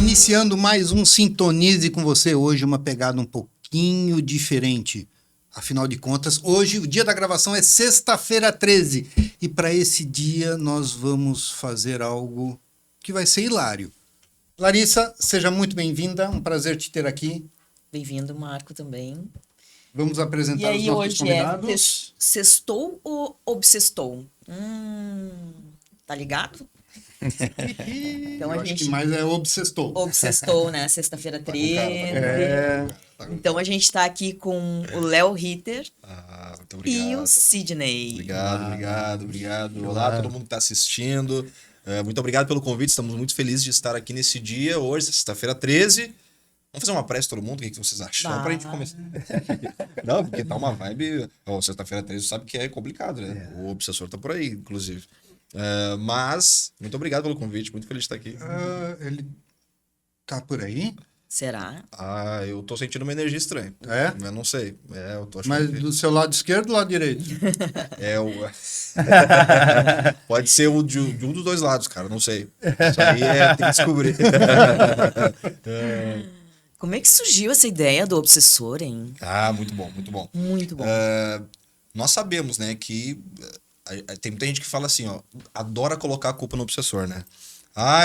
Iniciando mais um Sintonize com você, hoje uma pegada um pouquinho diferente. Afinal de contas, hoje o dia da gravação é sexta-feira 13 e para esse dia nós vamos fazer algo que vai ser hilário. Larissa, seja muito bem-vinda, um prazer te ter aqui. Bem-vindo, Marco, também. Vamos apresentar os nossos convidados. Hoje é sextou ou obsestou? Tá ligado? Então eu acho que mais é obsestou. Obsestou, né? Sexta-feira 13. Então a gente tá aqui com o Léo Ritter muito obrigado. e o Sidney. Obrigado. Olá, todo mundo que tá assistindo. Muito obrigado pelo convite, estamos muito felizes de estar aqui nesse dia, hoje, sexta-feira 13. Vamos fazer uma prece todo mundo? O que vocês acham? Só pra gente começar. Não, porque tá uma vibe... sexta-feira 13 sabe que é complicado, né? O obsessor tá por aí, inclusive. Mas, muito obrigado pelo convite, muito feliz de estar aqui. Ele tá por aí? Será? Eu tô sentindo uma energia estranha. É? Eu não sei. Eu tô achando Mas do seu lado esquerdo ou do lado direito? Pode ser de um dos dois lados, cara, não sei. Isso aí tem que descobrir. Como é que surgiu essa ideia do obsessor, hein? Muito bom, muito bom. Muito bom. Nós sabemos, né, que tem muita gente que fala assim, adora colocar a culpa no obsessor, né?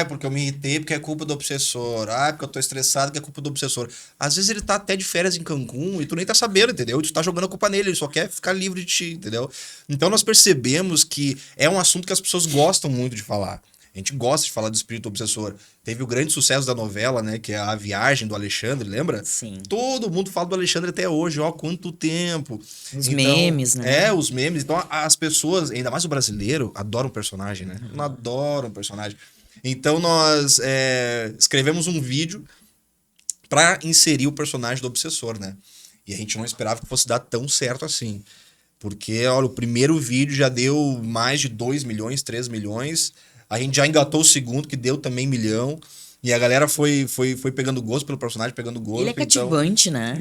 Porque eu me irritei porque é culpa do obsessor. Porque eu tô estressado que é culpa do obsessor. Às vezes ele tá até de férias em Cancún e tu nem tá sabendo, entendeu? E tu tá jogando a culpa nele, ele só quer ficar livre de ti, entendeu? Então nós percebemos que é um assunto que as pessoas gostam muito de falar. A gente gosta de falar do espírito obsessor. Teve o grande sucesso da novela, né? Que é A Viagem do Alexandre, lembra? Sim. Todo mundo fala do Alexandre até hoje, quanto tempo. Os memes, né? Os memes. Então as pessoas, ainda mais o brasileiro, adoram personagem, né? Não adoram personagem. Então nós escrevemos um vídeo para inserir o personagem do obsessor, né? E a gente não esperava que fosse dar tão certo assim. Porque, olha, o primeiro vídeo já deu mais de 2 milhões, 3 milhões. A gente já engatou o segundo, que deu também 1 milhão. E a galera foi pegando gosto pelo personagem, pegando gosto. Ele é cativante, né?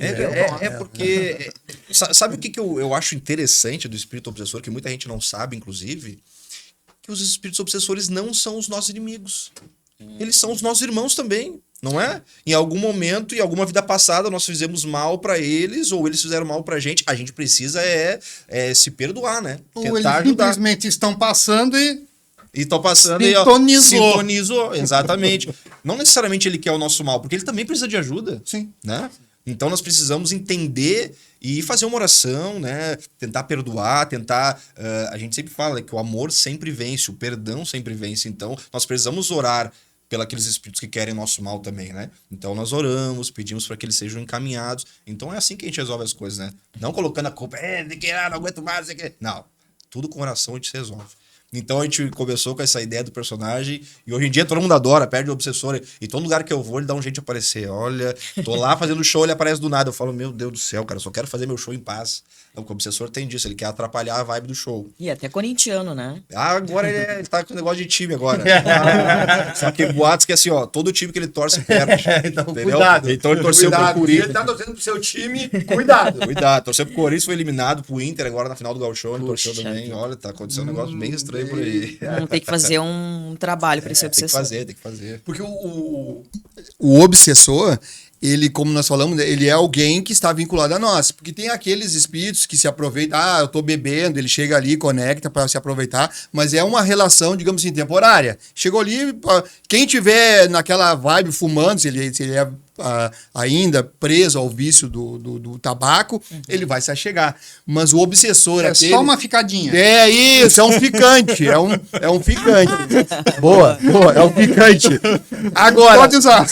Porque... Sabe o que eu acho interessante do espírito obsessor, que muita gente não sabe, inclusive? Que os espíritos obsessores não são os nossos inimigos. Eles são os nossos irmãos também, não é? Em algum momento, em alguma vida passada, nós fizemos mal pra eles, ou eles fizeram mal pra gente. A gente precisa se perdoar, né? Ou eles simplesmente estão passando e... estão passando sintonizou, exatamente. Não necessariamente ele quer o nosso mal, porque ele também precisa de ajuda. Sim. Né? Então nós precisamos entender e fazer uma oração, né? Tentar perdoar, a gente sempre fala que o amor sempre vence, o perdão sempre vence. Então nós precisamos orar pelos espíritos que querem nosso mal também, né? Então nós oramos, pedimos para que eles sejam encaminhados. Então é assim que a gente resolve as coisas, né? Não colocando a culpa, não aguento mais, não. Tudo com oração a gente resolve. Então a gente começou com essa ideia do personagem e hoje em dia todo mundo adora, perde o obsessor e todo lugar que eu vou ele dá um jeito de aparecer. Olha, tô lá fazendo show, ele aparece do nada. Eu falo, meu Deus do céu, cara, eu só quero fazer meu show em paz. Então, o obsessor tem disso, ele quer atrapalhar a vibe do show. E até corintiano, né? Agora ele tá com negócio de time agora. Só que boatos que assim, todo time que ele torce perde. Então, entendeu? cuidado. Então ele torceu pro Corinthians. Ele tá torcendo pro seu time, cuidado. Torceu pro Corinthians, foi eliminado pro Inter agora na final do Gauchão, ele torceu também. Olha, tá acontecendo um negócio bem estranho por aí. Vamos ter que fazer um trabalho para esse obsessor. Tem que fazer. Porque o obsessor, ele, como nós falamos, ele é alguém que está vinculado a nós. Porque tem aqueles espíritos que se aproveitam, eu tô bebendo, ele chega ali, conecta para se aproveitar, mas é uma relação, digamos assim, temporária. Chegou ali, quem tiver naquela vibe fumando, se ele é ainda preso ao vício do tabaco, ele vai se achegar. Mas o obsessor... É só uma ficadinha. É isso, é um ficante. É um ficante. Boa, é um ficante. Agora, Pode usar.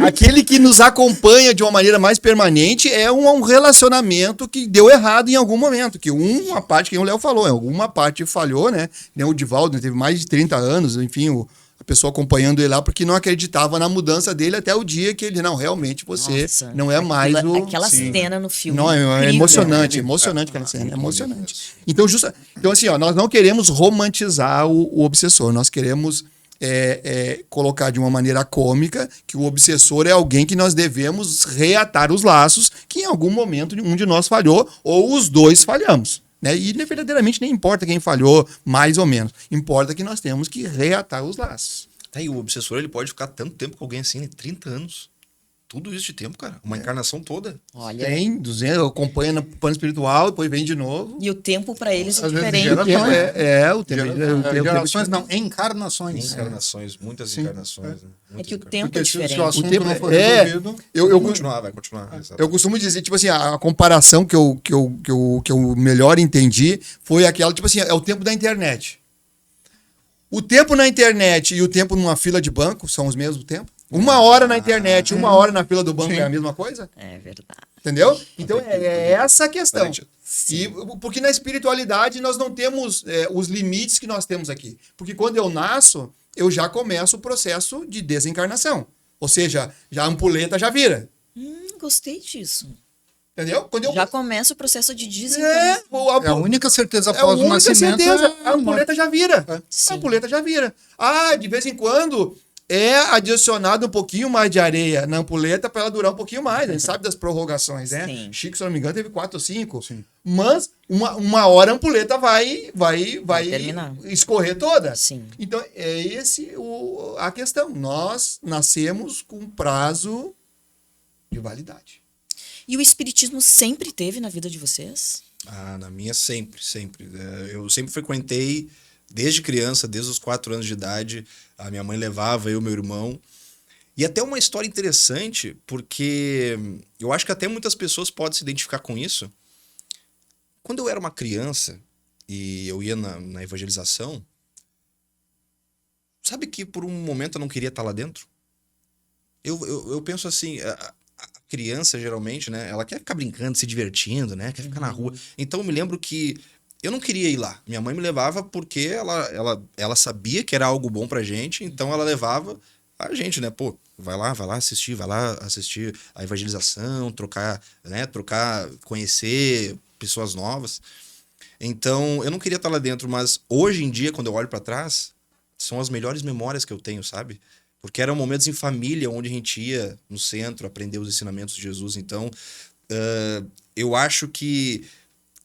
Aquele que nos acompanha de uma maneira mais permanente é um relacionamento que deu errado em algum momento. Que uma parte, que o Léo falou, alguma parte falhou, né? O Divaldo teve mais de 30 anos, enfim, a pessoa acompanhando ele lá porque não acreditava na mudança dele até o dia que ele, não, realmente você não é mais aquela cena no filme. Não, é emocionante, emocionante aquela cena, é emocionante. Então, assim, nós não queremos romantizar o obsessor, nós queremos colocar de uma maneira cômica que o obsessor é alguém que nós devemos reatar os laços, que em algum momento um de nós falhou ou os dois falhamos. Né? E verdadeiramente nem importa quem falhou, mais ou menos. Importa que nós temos que reatar os laços. Tá, e o obsessor, ele pode ficar tanto tempo com alguém assim, né? 30 anos. Tudo isso de tempo, cara. Uma encarnação toda. Olha, Tem 200, acompanha no plano espiritual, depois vem de novo. e o tempo para eles é Às vezes diferente. gera- O tempo o tempo, Gerações não, encarnações. Encarnações, muitas encarnações. Né? É Muitas que o encarnações. tempo é Porque se o diferente. assunto O tempo não for é- resolvido... Vai continuar. Exato. Eu costumo dizer, tipo assim, a comparação que eu melhor entendi foi aquela, tipo assim, é o tempo da internet. O tempo na internet e o tempo numa fila de banco são os mesmos tempos? 1 hora na internet, 1 hora na fila do banco é a mesma coisa? É verdade. Entendeu? Então é essa a questão. Diferente. E, porque na espiritualidade nós não temos os limites que nós temos aqui. Porque quando eu nasço, eu já começo o processo de desencarnação. Ou seja, já a ampuleta já vira. Gostei disso. Entendeu? Quando eu Já começa o processo de desencarnação. É a única certeza É a após o única nascimento. certeza. A ampuleta já vira. Sim. A ampuleta já vira. Ah, de vez em quando é adicionado um pouquinho mais de areia na ampuleta para ela durar um pouquinho mais. A gente sabe das prorrogações, né? Sim. Chico, se eu não me engano, teve 4 ou 5. Mas uma hora a ampuleta vai terminar. escorrer toda. Sim. Então, é a questão. Nós nascemos com prazo de validade. E o espiritismo sempre teve na vida de vocês? Ah, na minha sempre. Eu sempre frequentei, desde criança, desde os 4 anos de idade, a minha mãe levava eu e meu irmão. E até uma história interessante, porque eu acho que até muitas pessoas podem se identificar com isso. Quando eu era uma criança e eu ia na evangelização, sabe que por um momento eu não queria estar lá dentro? Eu penso assim, a criança geralmente, né, ela quer ficar brincando, se divertindo, né, quer ficar na rua. Então eu me lembro que eu não queria ir lá. Minha mãe me levava porque ela sabia que era algo bom pra gente, então ela levava a gente, né, pô, vai lá assistir a evangelização, trocar, conhecer pessoas novas. Então eu não queria estar lá dentro, mas hoje em dia, quando eu olho pra trás, são as melhores memórias que eu tenho, sabe? Porque eram momentos em família, onde a gente ia no centro aprender os ensinamentos de Jesus. Então, eu acho que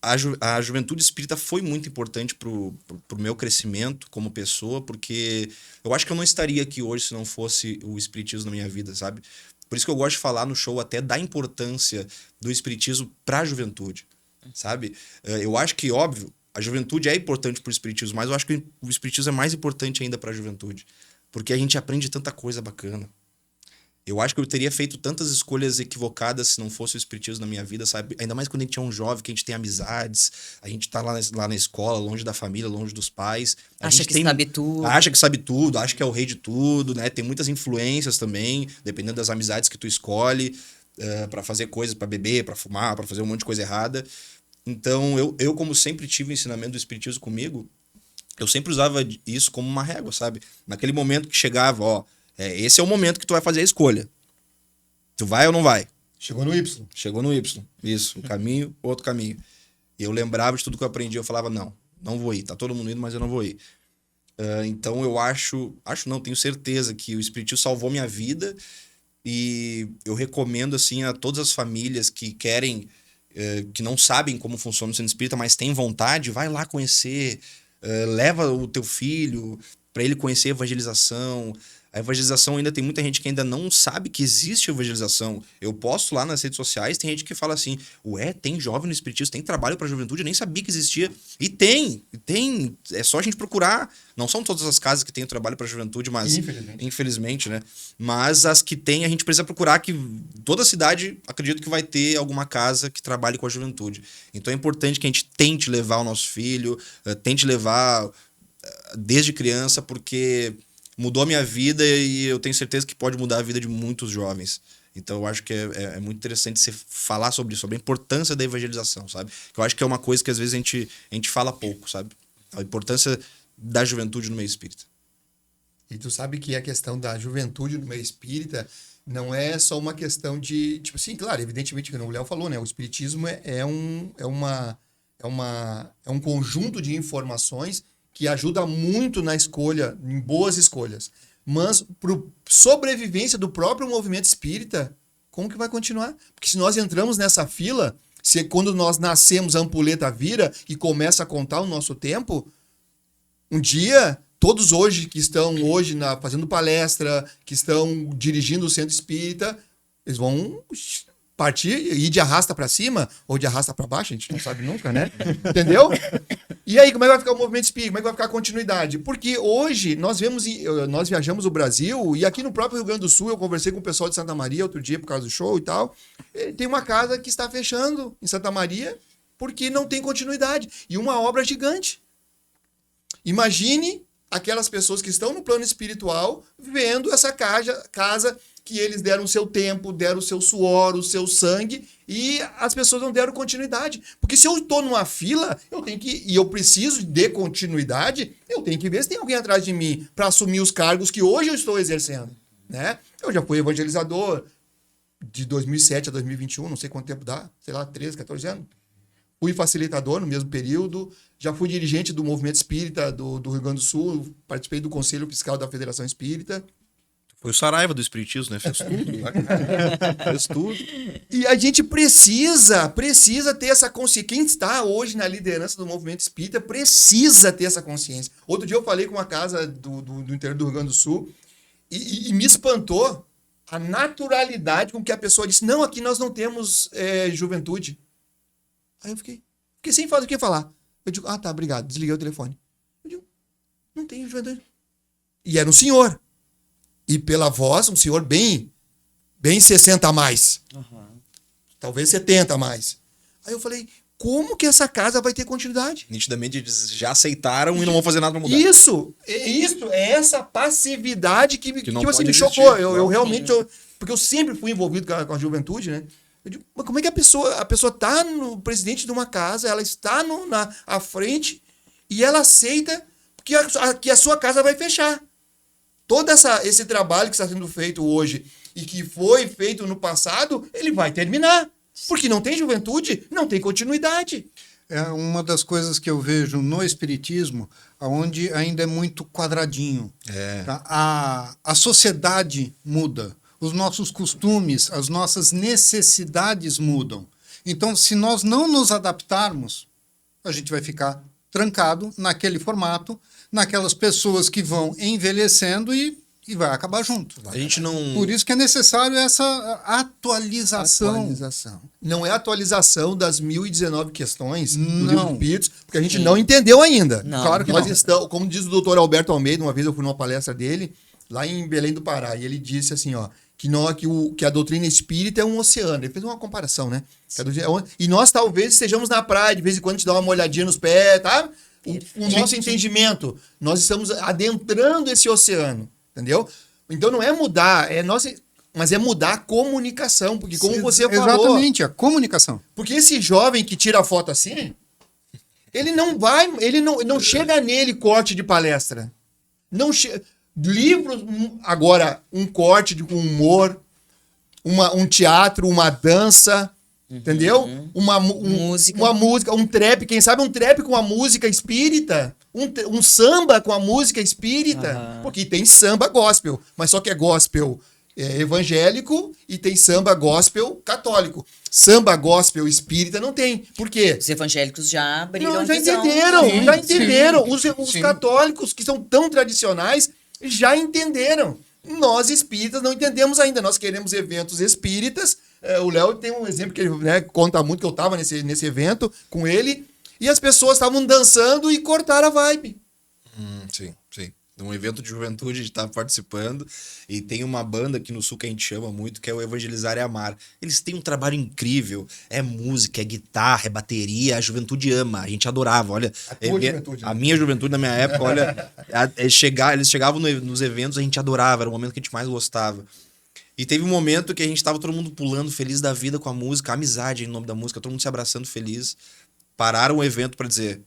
a juventude espírita foi muito importante pro meu crescimento como pessoa, porque eu acho que eu não estaria aqui hoje se não fosse o espiritismo na minha vida, sabe? Por isso que eu gosto de falar no show até da importância do espiritismo pra juventude, sabe? Eu acho que, óbvio, a juventude é importante pro espiritismo, mas eu acho que o espiritismo é mais importante ainda pra juventude. Porque a gente aprende tanta coisa bacana. Eu acho que eu teria feito tantas escolhas equivocadas se não fosse o espiritismo na minha vida, sabe? Ainda mais quando a gente é um jovem, que a gente tem amizades, a gente tá lá na escola, longe da família, longe dos pais. Acha que sabe tudo. Acha que sabe tudo, acha que é o rei de tudo, né? Tem muitas influências também, dependendo das amizades que tu escolhe, pra fazer coisas, pra beber, pra fumar, pra fazer um monte de coisa errada. Então, eu como sempre tive o ensinamento do espiritismo comigo, eu sempre usava isso como uma régua, sabe? Naquele momento que chegava, esse é o momento que tu vai fazer a escolha. Tu vai ou não vai? Chegou no Y. Chegou no Y. Isso, um caminho, outro caminho. E eu lembrava de tudo que eu aprendi, eu falava, não vou ir. Tá todo mundo indo, mas eu não vou ir. Então eu tenho certeza que o espiritismo salvou minha vida e eu recomendo, assim, a todas as famílias que querem, que não sabem como funciona o centro espírita, mas têm vontade, vai lá conhecer. Leva o teu filho para ele conhecer a evangelização. A evangelização ainda tem muita gente que ainda não sabe que existe evangelização. Eu posto lá nas redes sociais, tem gente que fala assim, tem jovem no espiritismo, tem trabalho para a juventude, eu nem sabia que existia. E tem, é só a gente procurar. Não são todas as casas que tem o trabalho para a juventude, mas infelizmente, né? Mas as que tem, a gente precisa procurar, que toda cidade, acredito que vai ter alguma casa que trabalhe com a juventude. Então é importante que a gente tente levar o nosso filho, tente levar desde criança, porque mudou a minha vida e eu tenho certeza que pode mudar a vida de muitos jovens. Então eu acho que é muito interessante você falar sobre isso, sobre a importância da evangelização, sabe? Que eu acho que é uma coisa que às vezes a gente fala pouco, sabe? A importância da juventude no meio espírita. E tu sabe que a questão da juventude no meio espírita não é só uma questão de... Tipo assim, claro, evidentemente, como o Léo falou, né? O espiritismo é um conjunto de informações que ajuda muito na escolha, em boas escolhas. Mas para sobrevivência do próprio movimento espírita, como que vai continuar? Porque se nós entramos nessa fila, se quando nós nascemos a ampuleta vira e começa a contar o nosso tempo, um dia todos hoje que estão hoje fazendo palestra, que estão dirigindo o centro espírita, eles vão partir e ir de arrasta para cima ou de arrasta para baixo, a gente não sabe nunca, né? Entendeu? E aí, como é que vai ficar o movimento espírita? Como é que vai ficar a continuidade? Porque hoje nós viajamos o Brasil e aqui no próprio Rio Grande do Sul eu conversei com o pessoal de Santa Maria outro dia por causa do show e tal. Tem uma casa que está fechando em Santa Maria porque não tem continuidade. E uma obra gigante. Imagine aquelas pessoas que estão no plano espiritual vendo essa casa que eles deram o seu tempo, deram o seu suor, o seu sangue, e as pessoas não deram continuidade. Porque se eu estou numa fila, eu preciso de continuidade, eu tenho que ver se tem alguém atrás de mim para assumir os cargos que hoje eu estou exercendo. Né? Eu já fui evangelizador de 2007 a 2021, não sei quanto tempo dá, sei lá, 13, 14 anos. Fui facilitador no mesmo período, já fui dirigente do movimento espírita do Rio Grande do Sul, participei do Conselho Fiscal da Federação Espírita. Foi o Saraiva do Espiritismo, né? Fez tudo. Fez tudo. E a gente precisa ter essa consciência. Quem está hoje na liderança do movimento espírita precisa ter essa consciência. Outro dia eu falei com uma casa do interior do Rio Grande do Sul e me espantou a naturalidade com que a pessoa disse: não, aqui nós não temos juventude. Aí eu fiquei sem falar o que falar. Eu digo: ah, tá, obrigado. Desliguei o telefone. Eu digo: não tem juventude. E era um senhor. E pela voz, um senhor bem 60 a mais. Uhum. Talvez 70 a mais. Aí eu falei: como que essa casa vai ter continuidade? Nitidamente eles já aceitaram e não vão fazer nada pra mudar. Isso, é essa passividade que tipo assim, me chocou. Eu realmente, porque eu sempre fui envolvido com a juventude, né? Eu digo: mas como é que a pessoa tá no presidente de uma casa, ela está à frente e ela aceita que a sua casa vai fechar? Todo esse trabalho que está sendo feito hoje e que foi feito no passado, ele vai terminar. Porque não tem juventude, não tem continuidade. É uma das coisas que eu vejo no espiritismo, onde ainda é muito quadradinho. Tá? A sociedade muda, os nossos costumes, as nossas necessidades mudam. Então, se nós não nos adaptarmos, a gente vai ficar trancado naquele formato, naquelas pessoas que vão envelhecendo e vai acabar junto. A gente não... Por isso que é necessário essa atualização. Não é atualização das 1019 questões do Não. Livro dos Espíritos, porque a gente não entendeu ainda. Não. Claro que nós estamos, como diz o doutor Alberto Almeida, uma vez eu fui numa palestra dele, lá em Belém do Pará, e ele disse assim, ó, que a doutrina espírita é um oceano. Ele fez uma comparação, né? E nós talvez estejamos na praia, de vez em quando a gente dá uma olhadinha nos pés, tá? O nosso entendimento, nós estamos adentrando esse oceano, entendeu? Então não é mudar, mas é mudar a comunicação, porque como você falou... Exatamente, a comunicação. Porque esse jovem que tira a foto assim, ele não chega nele corte de palestra. Livros, agora, um corte com humor, um teatro, uma dança... Entendeu? Uma música, um trap, quem sabe um trap com a música espírita, um samba com a música espírita, porque tem samba gospel, mas só que é gospel evangélico e tem samba gospel católico. Samba gospel espírita não tem. Por quê? Os evangélicos já abriram já visão. Entenderam. Os católicos, que são tão tradicionais, já entenderam. Nós espíritas não entendemos ainda. Nós queremos eventos espíritas. O Léo tem um exemplo que ele conta muito, que eu estava nesse evento com ele, e as pessoas estavam dançando e cortaram a vibe. Sim. Um evento de juventude, a gente estava participando, e tem uma banda aqui no Sul que a gente chama muito, que é o Evangelizar e Amar. Eles têm um trabalho incrível, é música, é guitarra, é bateria, a juventude ama, a gente adorava, olha. A minha juventude, na minha época, olha, eles chegavam nos eventos, a gente adorava, era o momento que a gente mais gostava. E teve um momento que a gente tava todo mundo pulando, feliz da vida com a música, a amizade em nome da música, todo mundo se abraçando feliz. Pararam o evento para dizer: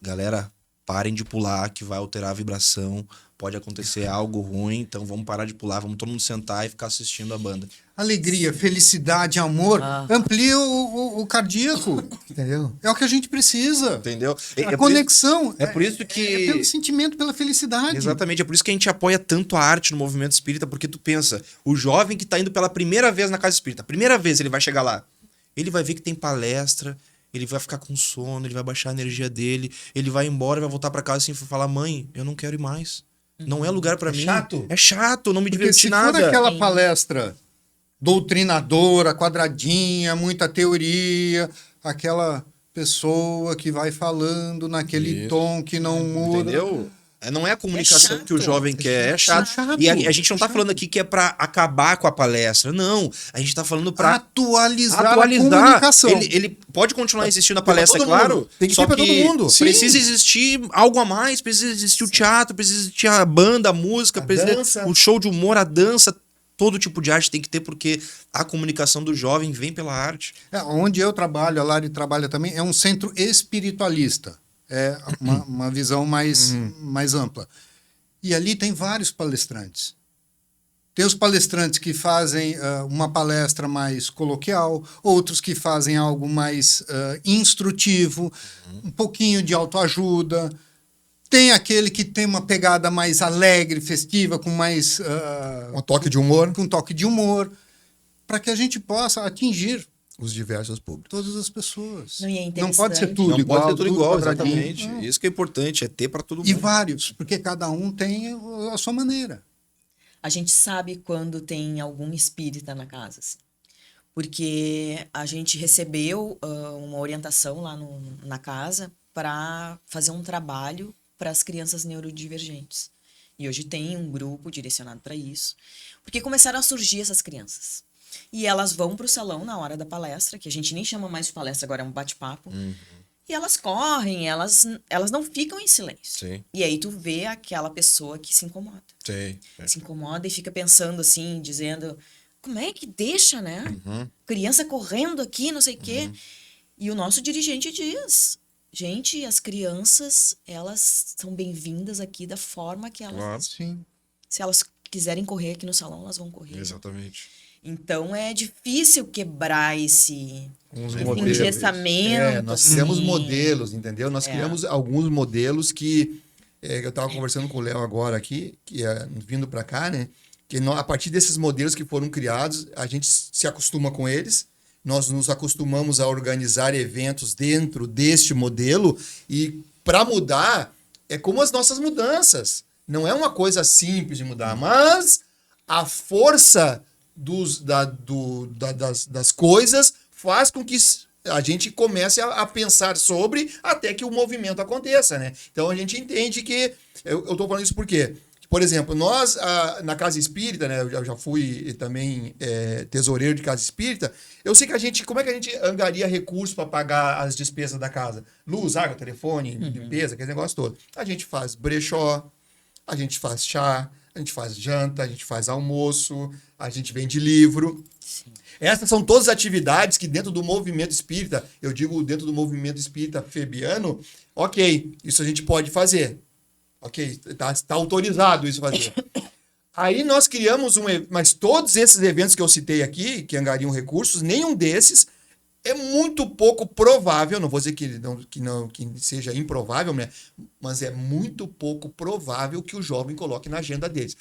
galera, parem de pular, que vai alterar a vibração, pode acontecer algo ruim, então vamos parar de pular, vamos todo mundo sentar e ficar assistindo a banda. Alegria, felicidade, amor, amplia o cardíaco. Entendeu? É o que a gente precisa. Entendeu? A conexão. É por isso que... É pelo sentimento, pela felicidade. Exatamente, é por isso que a gente apoia tanto a arte no movimento espírita, porque tu pensa, o jovem que tá indo pela primeira vez na casa espírita, a primeira vez ele vai chegar lá, ele vai ver que tem palestra, ele vai ficar com sono, ele vai baixar a energia dele, ele vai embora, vai voltar pra casa assim e falar: mãe, eu não quero ir mais. Não é lugar pra mim. chato? É chato, não me Porque diverti se nada. for aquela Sim. palestra doutrinadora, quadradinha, muita teoria, aquela pessoa que vai falando naquele Isso. tom que não muda. Entendeu? Não é a comunicação chato. que o jovem quer, é chato. chato, E a gente não tá chato. falando aqui que é pra acabar com a palestra. Não, a gente tá falando pra Atualizar a atualizar. comunicação. Ele pode continuar existindo a Tem pra palestra, é todo claro. mundo. Tem que só ter pra todo mundo. Precisa existir algo a mais, precisa existir o teatro, precisa existir a banda, a música, A precisa dança. o show de humor, a dança. Todo tipo de arte tem que ter, porque a comunicação do jovem vem pela arte. Onde eu trabalho, a Lari trabalha também, é um centro espiritualista. É uma visão mais ampla. E ali tem vários palestrantes. Tem os palestrantes que fazem uma palestra mais coloquial, outros que fazem algo mais instrutivo, um pouquinho de autoajuda. Tem aquele que tem uma pegada mais alegre, festiva, com mais Um toque de humor. com toque de humor, para que a gente possa atingir Os diversos públicos. todas as pessoas. Não, e é Não pode ser interessante. tudo Não igual, pode ser tudo igual, quadradinho. exatamente. Não. Isso que é importante, é ter pra todo mundo. E vários, porque cada um tem a sua maneira. A gente sabe quando tem algum espírita na casa, assim. Porque a gente recebeu uma orientação lá na casa para fazer um trabalho para as crianças neurodivergentes. E hoje tem um grupo direcionado para isso. Porque começaram a surgir essas crianças. E elas vão para o salão na hora da palestra, que a gente nem chama mais de palestra, agora é um bate-papo. E elas correm, elas não ficam em silêncio. Sim, E aí tu vê aquela pessoa que se incomoda. sim. Se incomoda e fica pensando assim, dizendo, como é que deixa, né? Criança correndo aqui, não sei o quê. E o nosso dirigente diz, gente, as crianças, elas são bem-vindas aqui da forma que elas... Claro. Sim. Se elas quiserem correr aqui no salão, elas vão correr. Exatamente. Então é difícil quebrar esse modelos. engessamento. Nós assim. criamos modelos, entendeu? Nós criamos alguns modelos que eu estava conversando com o Léo agora aqui, que vindo para cá, né? Que a partir desses modelos que foram criados, a gente se acostuma com eles. Nós nos acostumamos a organizar eventos dentro deste modelo e para mudar é como as nossas mudanças. Não é uma coisa simples de mudar, mas a força das coisas faz com que a gente comece a pensar sobre até que o movimento aconteça, né? Então a gente entende que... Eu estou falando isso por quê? Por exemplo, nós, na Casa Espírita, né? Eu já fui também tesoureiro de Casa Espírita. Eu sei que como é que a gente angaria recursos para pagar as despesas da casa? Luz, água, telefone, limpeza, aquele negócio todo. A gente faz brechó, a gente faz chá, a gente faz janta, a gente faz almoço, a gente vende livro. Sim. Essas são todas atividades que dentro do movimento espírita, eu digo dentro do movimento espírita febiano, ok, isso a gente pode fazer. Ok, tá autorizado isso fazer. Aí nós criamos mas todos esses eventos que eu citei aqui, que angariam recursos, nenhum desses é muito pouco provável, não vou dizer que seja improvável, né? Mas é muito pouco provável que o jovem coloque na agenda deles.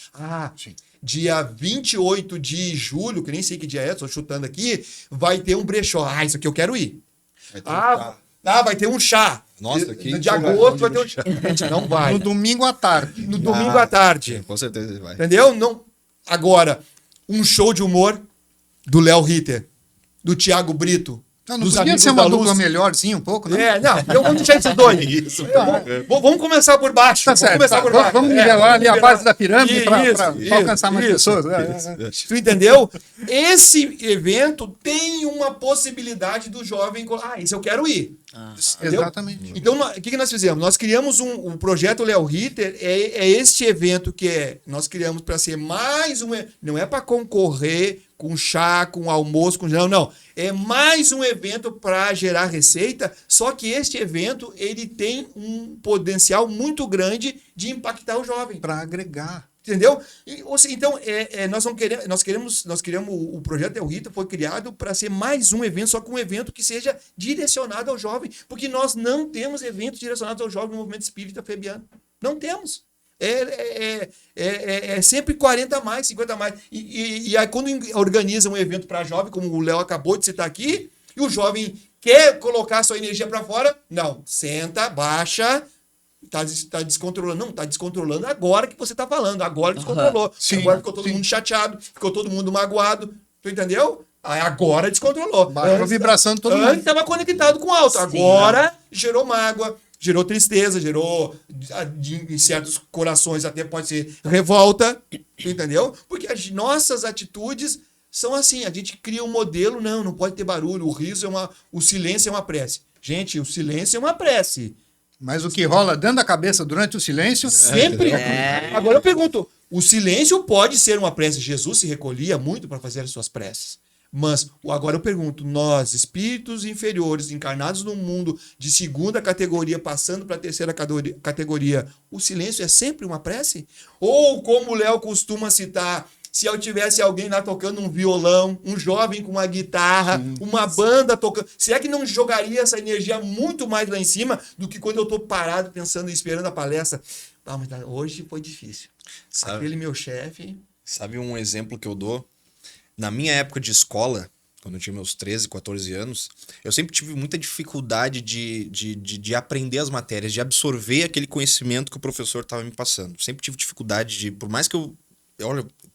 Sim. Dia 28 de julho, que nem sei que dia é, estou chutando aqui, vai ter um brechó. Isso aqui eu quero ir. Vai ter um chá. Nossa, que de agosto vai ter um chá. Gente, não vai. No domingo à tarde. No domingo à tarde. Com certeza ele vai. Entendeu? Não. Agora, um show de humor do Léo Ritter, do Thiago Brito. Não dos podia amigos ser uma da dupla Luz. melhorzinho um pouco, né? Vamos deixar esses dois. Isso. Vamos começar por baixo. Tá certo. Vamos nivelar ali a base da pirâmide para alcançar mais pessoas. Tu entendeu? Esse evento tem uma possibilidade do jovem... isso eu quero ir. Entendeu? Exatamente. Então, o que nós fizemos? Nós criamos um projeto Léo Ritter, é este evento que nós criamos para ser mais um... Não é para concorrer com chá, com almoço, não. É mais um evento para gerar receita, só que este evento ele tem um potencial muito grande de impactar o jovem. Para agregar. Entendeu? Então, nós queremos o projeto El Rita foi criado para ser mais um evento, só que um evento que seja direcionado ao jovem, porque nós não temos eventos direcionados ao jovem no movimento espírita febiano. Não temos. É sempre 40 a mais, 50 a mais. E aí, quando organiza um evento para jovem, como o Léo acabou de citar aqui, E o jovem quer colocar a sua energia para fora? Não. Senta, baixa, tá descontrolando. Não, tá descontrolando agora que você tá falando. Agora descontrolou. Sim, agora ficou todo sim. mundo chateado, ficou todo mundo magoado. Tu entendeu? Aí agora descontrolou. Baixou a vibração de todo mundo. Antes estava conectado com o alto. Sim. Agora gerou mágoa, gerou tristeza, gerou em certos corações até pode ser revolta. Tu entendeu? Porque as nossas atitudes são assim. A gente cria um modelo, não pode ter barulho. O silêncio é uma prece. Gente, o silêncio é uma prece. Mas o que rola dentro da cabeça durante o silêncio... Sempre. Agora eu pergunto, o silêncio pode ser uma prece. Jesus se recolhia muito para fazer as suas preces. Mas agora eu pergunto, nós, espíritos inferiores, encarnados num mundo de segunda categoria, passando para a terceira categoria, o silêncio é sempre uma prece? Ou, como o Léo costuma citar, se eu tivesse alguém lá tocando um violão, um jovem com uma guitarra, uma banda tocando, será que não jogaria essa energia muito mais lá em cima do que quando eu estou parado pensando e esperando a palestra? Ah, mas hoje foi difícil. Sabe? Aquele meu chefe... Sabe um exemplo que eu dou? Na minha época de escola, quando eu tinha meus 13, 14 anos, eu sempre tive muita dificuldade de aprender as matérias, de absorver aquele conhecimento que o professor estava me passando. Sempre tive dificuldade de, por mais que eu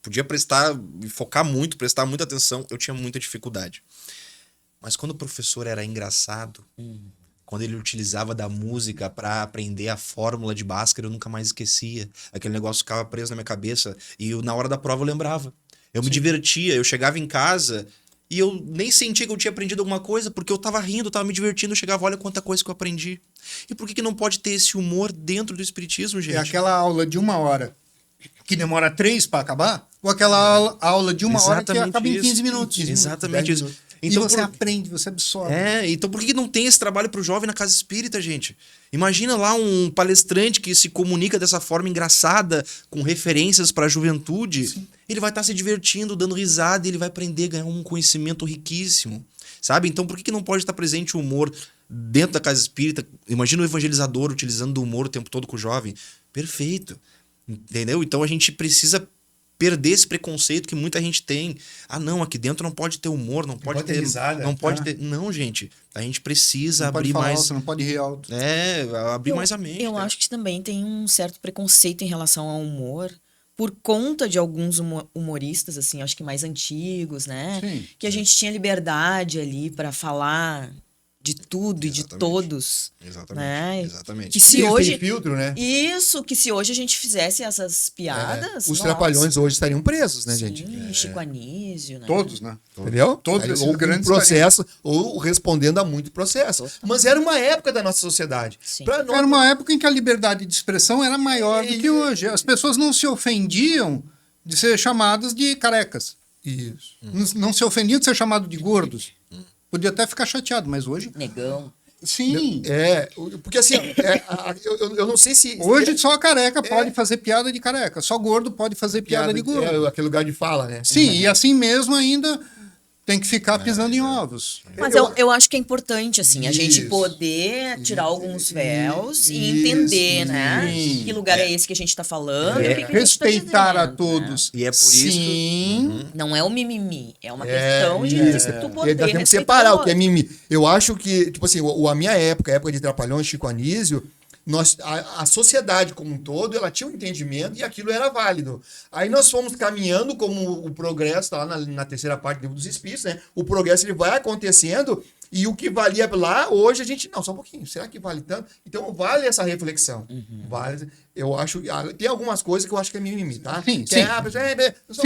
podia focar muito, prestar muita atenção, eu tinha muita dificuldade. Mas quando o professor era engraçado, quando ele utilizava da música para aprender a fórmula de Bhaskara, eu nunca mais esquecia. Aquele negócio ficava preso na minha cabeça e na hora da prova eu lembrava. Eu me divertia, eu chegava em casa e eu nem sentia que eu tinha aprendido alguma coisa, porque eu tava rindo, tava me divertindo, eu chegava, olha quanta coisa que eu aprendi. E por que não pode ter esse humor dentro do espiritismo, gente? É aquela aula de 1 hora que demora 3 para acabar, ou aquela aula de 1 hora que acaba em 15 minutos. Exatamente isso. Então, e você aprende, você absorve. Então por que não tem esse trabalho pro jovem na casa espírita, gente? Imagina lá um palestrante que se comunica dessa forma engraçada, com referências para a juventude. Sim. Ele vai estar se divertindo, dando risada, e ele vai aprender, ganhar um conhecimento riquíssimo, sabe? Então por que não pode estar presente o humor dentro da casa espírita? Imagina o evangelizador utilizando o humor o tempo todo com o jovem. Perfeito, entendeu? Então a gente precisa perder esse preconceito que muita gente tem. Ah, não, aqui dentro não pode ter humor, não pode ter risada. Não pode ter... Não, gente. A gente precisa não abrir pode mais... Alto, não pode rir alto. Abrir mais a mente. Eu acho que também tem um certo preconceito em relação ao humor, por conta de alguns humoristas, assim, acho que mais antigos, né? Sim. Que a gente tinha liberdade ali para falar de tudo e de todos. Exatamente. Né? Exatamente. Que se hoje... Tem filtro, né? Isso, que se hoje a gente fizesse essas piadas... Os trapalhões hoje estariam presos, né, gente? Chico Anísio, né? Todos, né? Entendeu? Todos esses ou grandes processo, ou respondendo a muito processo. Total. Mas era uma época da nossa sociedade. Sim. Era uma época em que a liberdade de expressão era maior do que hoje. As pessoas não se ofendiam de ser chamadas de carecas. Isso. Não se ofendiam de ser chamados de gordos. Podia até ficar chateado, mas hoje... Negão. Sim. Porque assim, eu não sei se... Hoje só a careca pode fazer piada de careca. Só gordo pode fazer piada de gordo. Aquele lugar de fala, né? Sim, e assim mesmo ainda tem que ficar pisando em ovos. Mas eu acho que é importante, assim, a gente poder tirar alguns véus e entender, né? Que lugar é esse que a gente tá falando. E o que que Respeitar a a gente tá dizendo, todos. E é por isso... Sim. Não é o mimimi, é uma questão de tu poder Nós temos que respeitar separar o que é outro. mimimi. Eu acho que, tipo assim, a minha época, a época de Trapalhões, Chico Anísio, a sociedade como um todo, ela tinha um entendimento e aquilo era válido. Aí nós fomos caminhando como o progresso, tá lá na terceira parte do Livro dos Espíritos, né? O progresso ele vai acontecendo e o que valia lá, hoje a gente... Não, só um pouquinho. Será que vale tanto? Então vale essa reflexão. Vale. Eu acho... Tem algumas coisas que eu acho que é mimimi, tá? Sim, que sim.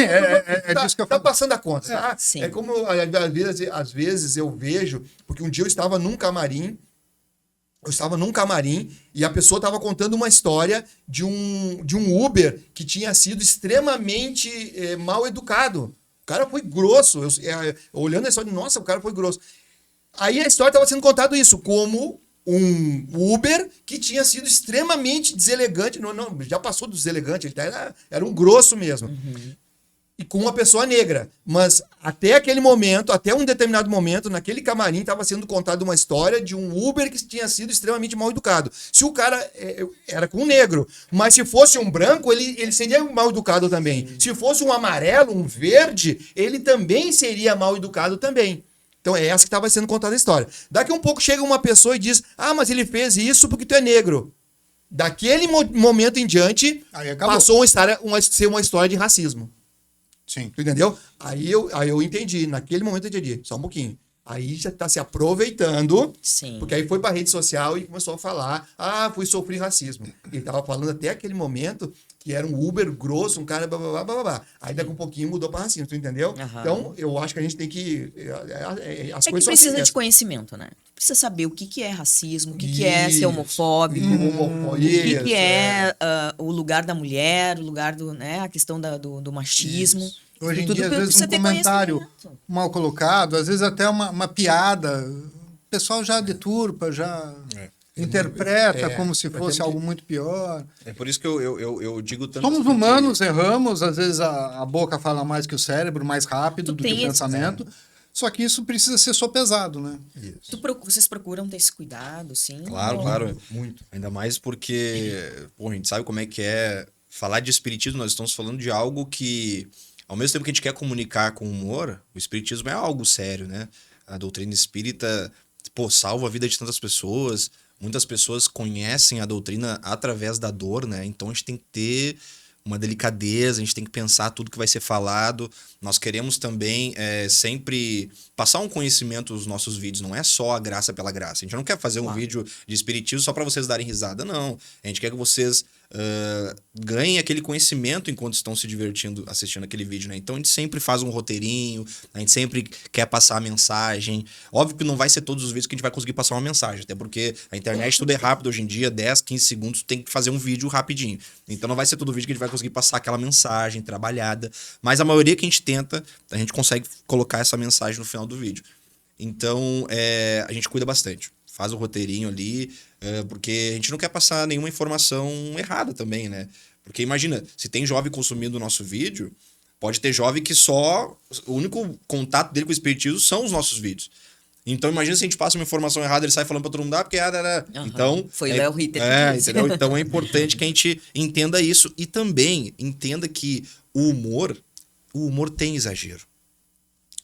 É disso que eu tá falo. passando a conta, tá? Sim. É como às vezes eu vejo, porque um dia eu estava num camarim e a pessoa estava contando uma história de um Uber que tinha sido extremamente mal educado. O cara foi grosso. Olhando a história, nossa, o cara foi grosso. Aí a história estava sendo contada isso, como um Uber que tinha sido extremamente deselegante. Não, já passou do deselegante, ele era um grosso mesmo. E com uma pessoa negra. Mas até aquele momento, até um determinado momento, naquele camarim estava sendo contada uma história de um Uber que tinha sido extremamente mal educado. Se o cara era com um negro, mas se fosse um branco, ele seria mal educado também. Se fosse um amarelo, um verde, ele também seria mal educado também. Então é essa que estava sendo contada a história. Daqui um pouco chega uma pessoa e diz, mas ele fez isso porque tu é negro. Daquele momento em diante, Aí acabou. passou ser uma história de racismo. Sim. Tu entendeu? Aí eu entendi. Naquele momento eu entendi. Só um pouquinho. Aí já tá se aproveitando. Sim. Porque aí foi pra rede social e começou a falar. Fui sofrer racismo. Ele tava falando até aquele momento que era um Uber grosso, um cara blá. Aí daqui um pouquinho mudou pra racismo, tu entendeu? Aham. Então, eu acho que a gente tem que... As É que coisas são precisa assim de mesmo. conhecimento, né? Precisa saber o que é racismo, o que é ser homofóbico, o Isso, que é o lugar da mulher, o lugar do, né, a questão do machismo. Hoje em Tudo dia, às vezes, precisa um ter comentário conhecimento. mal colocado, às vezes até uma piada, o pessoal já deturpa, já interpreta como se fosse algo muito pior. É por isso que eu digo tanto. Somos assim que- humanos, erramos, às vezes a boca fala mais que o cérebro, mais rápido Tu do que o tem esse- pensamento, só que isso precisa ser sopesado, né? Vocês procuram ter esse cuidado, sim? Claro, Ou- claro. Muito. Ainda mais porque, pô, a gente sabe como é que é falar de espiritismo, nós estamos falando de algo que, ao mesmo tempo que a gente quer comunicar com humor, o espiritismo é algo sério, né? A doutrina espírita, pô, salva a vida de tantas pessoas. Muitas pessoas conhecem a doutrina através da dor, né? Então a gente tem que ter uma delicadeza, a gente tem que pensar tudo que vai ser falado. Nós queremos também sempre passar um conhecimento nos nossos vídeos, não é só a graça pela graça. A gente não quer fazer um vídeo de espiritismo só para vocês darem risada, não. A gente quer que vocês ganhem aquele conhecimento enquanto estão se divertindo assistindo aquele vídeo, né? Então a gente sempre faz um roteirinho, a gente sempre quer passar a mensagem. Óbvio que não vai ser todos os vídeos que a gente vai conseguir passar uma mensagem, até porque a internet tudo é rápido hoje em dia, 10, 15 segundos, tem que fazer um vídeo rapidinho. Então não vai ser todo vídeo que a gente vai conseguir passar aquela mensagem trabalhada, mas a maioria que a gente tenta, a gente consegue colocar essa mensagem no final do vídeo. Então a gente cuida bastante. Faz o roteirinho ali, porque a gente não quer passar nenhuma informação errada também, né? Porque imagina, se tem jovem consumindo o nosso vídeo, pode ter jovem que só... O único contato dele com o espiritismo são os nossos vídeos. Então imagina se a gente passa uma informação errada, ele sai falando pra todo mundo, porque... Então, Foi o Léo Ritter que disse. entendeu? Então é importante que a gente entenda isso. E também entenda que o humor tem exagero.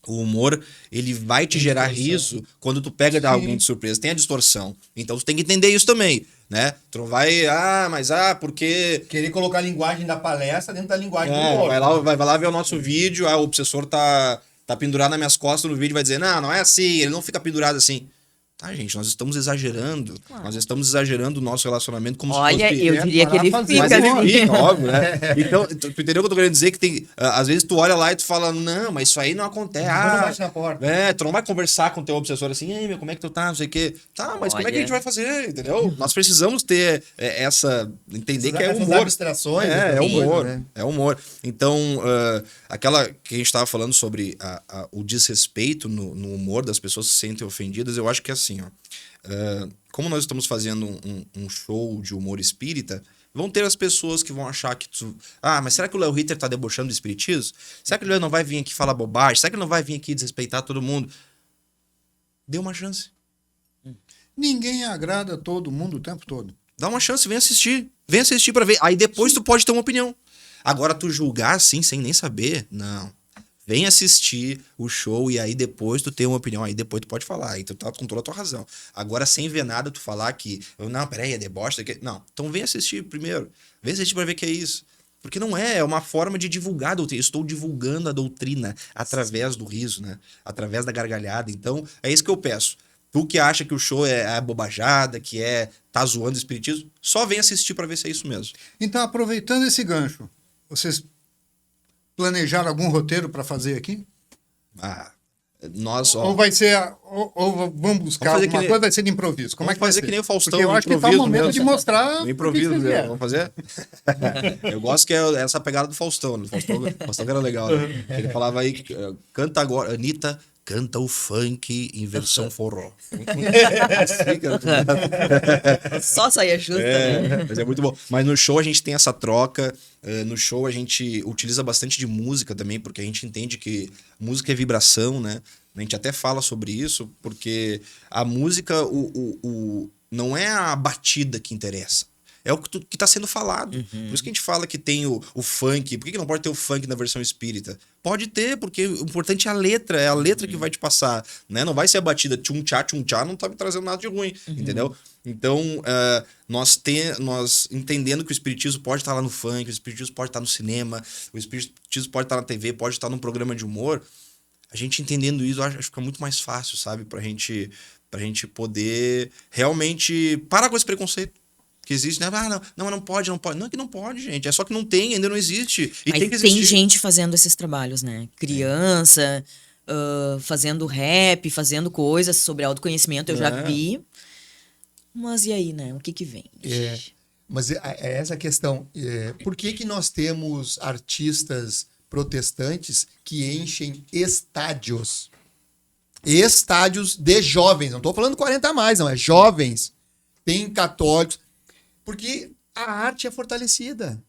O humor, ele vai te gerar riso quando tu pega alguém de surpresa. Tem a distorção. Então tu tem que entender isso também, né? Tu não vai, porque... Querer colocar a linguagem da palestra dentro da linguagem do humor. vai lá ver o nosso vídeo, o obsessor tá pendurado nas minhas costas no vídeo, vai dizer, não é assim, ele não fica pendurado assim. Tá, gente, nós estamos exagerando. Nós estamos exagerando o nosso relacionamento como Olha, se fosse... eu diria que ele fazer, fica Mas ele assim. fica, óbvio, né? Então, tu entendeu o que eu tô querendo dizer? Que tem... Às vezes tu olha lá e tu fala, não, mas isso aí não acontece. Não bate na porta. Tu não vai conversar com o teu obsessor assim, ei, meu, como é que tu tá, não sei o quê. Tá, mas como é que a gente vai fazer, entendeu? Nós precisamos ter entender que é Essas humor. abstrações, É essas humor, coisas, né? é humor. Então, aquela que a gente tava falando sobre o desrespeito no humor das pessoas que se sentem ofendidas, eu acho que é assim, ó. Como nós estamos fazendo um show de humor espírita, vão ter as pessoas que vão achar que mas será que o Léo Ritter tá debochando do espiritismo? Será que o Léo não vai vir aqui falar bobagem? Será que ele não vai vir aqui desrespeitar todo mundo? Dê uma chance. Ninguém agrada todo mundo o tempo todo. Dá uma chance, vem assistir. Vem assistir pra ver. Aí depois tu pode ter uma opinião. Agora tu julgar assim, sem nem saber, não. Vem assistir o show e aí depois tu tem uma opinião. Aí depois tu pode falar. Aí tu tá com toda a tua razão. Agora, sem ver nada, tu falar que... Não, peraí, é deboche. Não, então vem assistir primeiro. Vem assistir pra ver o que é isso. Porque não é uma forma de divulgar a doutrina. Eu estou divulgando a doutrina através do riso, né? Através da gargalhada. Então, é isso que eu peço. Tu que acha que o show é bobajada, que tá zoando o espiritismo, só vem assistir pra ver se é isso mesmo. Então, aproveitando esse gancho, vocês planejaram algum roteiro para fazer aqui? Nós, Ou vai ser, ou vamos buscar Vamos fazer alguma coisa, vai ser de improviso? Como é que vai fazer ser? que nem o Faustão, Porque eu acho que tá o improviso momento mesmo. de mostrar No improviso o que vocês mesmo, vieram. vamos fazer? Eu gosto que é essa pegada do Faustão, né? O Faustão que era legal, né? Ele falava aí, canta agora, Anitta, canta o funk em versão forró. Assim, cara. Só saia justa, né? Mas é muito bom. Mas no show a gente tem essa troca, no show a gente utiliza bastante de música também, porque a gente entende que música é vibração, né? A gente até fala sobre isso, porque a música não é a batida que interessa. é o que tá sendo falado. Por isso que a gente fala que tem o funk. Por que não pode ter o funk na versão espírita? Pode ter, porque o importante é a letra que vai te passar, né? Não vai ser a batida tchum-tchá, não tá me trazendo nada de ruim, entendeu? Então, nós entendendo que o espiritismo pode estar lá no funk, o espiritismo pode estar no cinema, o espiritismo pode estar na TV, pode estar num programa de humor, a gente entendendo isso, eu acho que fica muito mais fácil, sabe? Pra gente poder realmente parar com esse preconceito que existe, né? Ah, não pode. Não é que não pode, gente. É só que não tem, ainda não existe. E Aí tem que existir. tem gente fazendo esses trabalhos, né? Criança, fazendo rap, fazendo coisas sobre autoconhecimento, eu já vi. Mas e aí, né? O que vem? Mas é essa a questão. Por que nós temos artistas protestantes que enchem estádios? Estádios de jovens. Não estou falando 40 a mais, não. É jovens. Tem católicos. Porque a arte é fortalecida.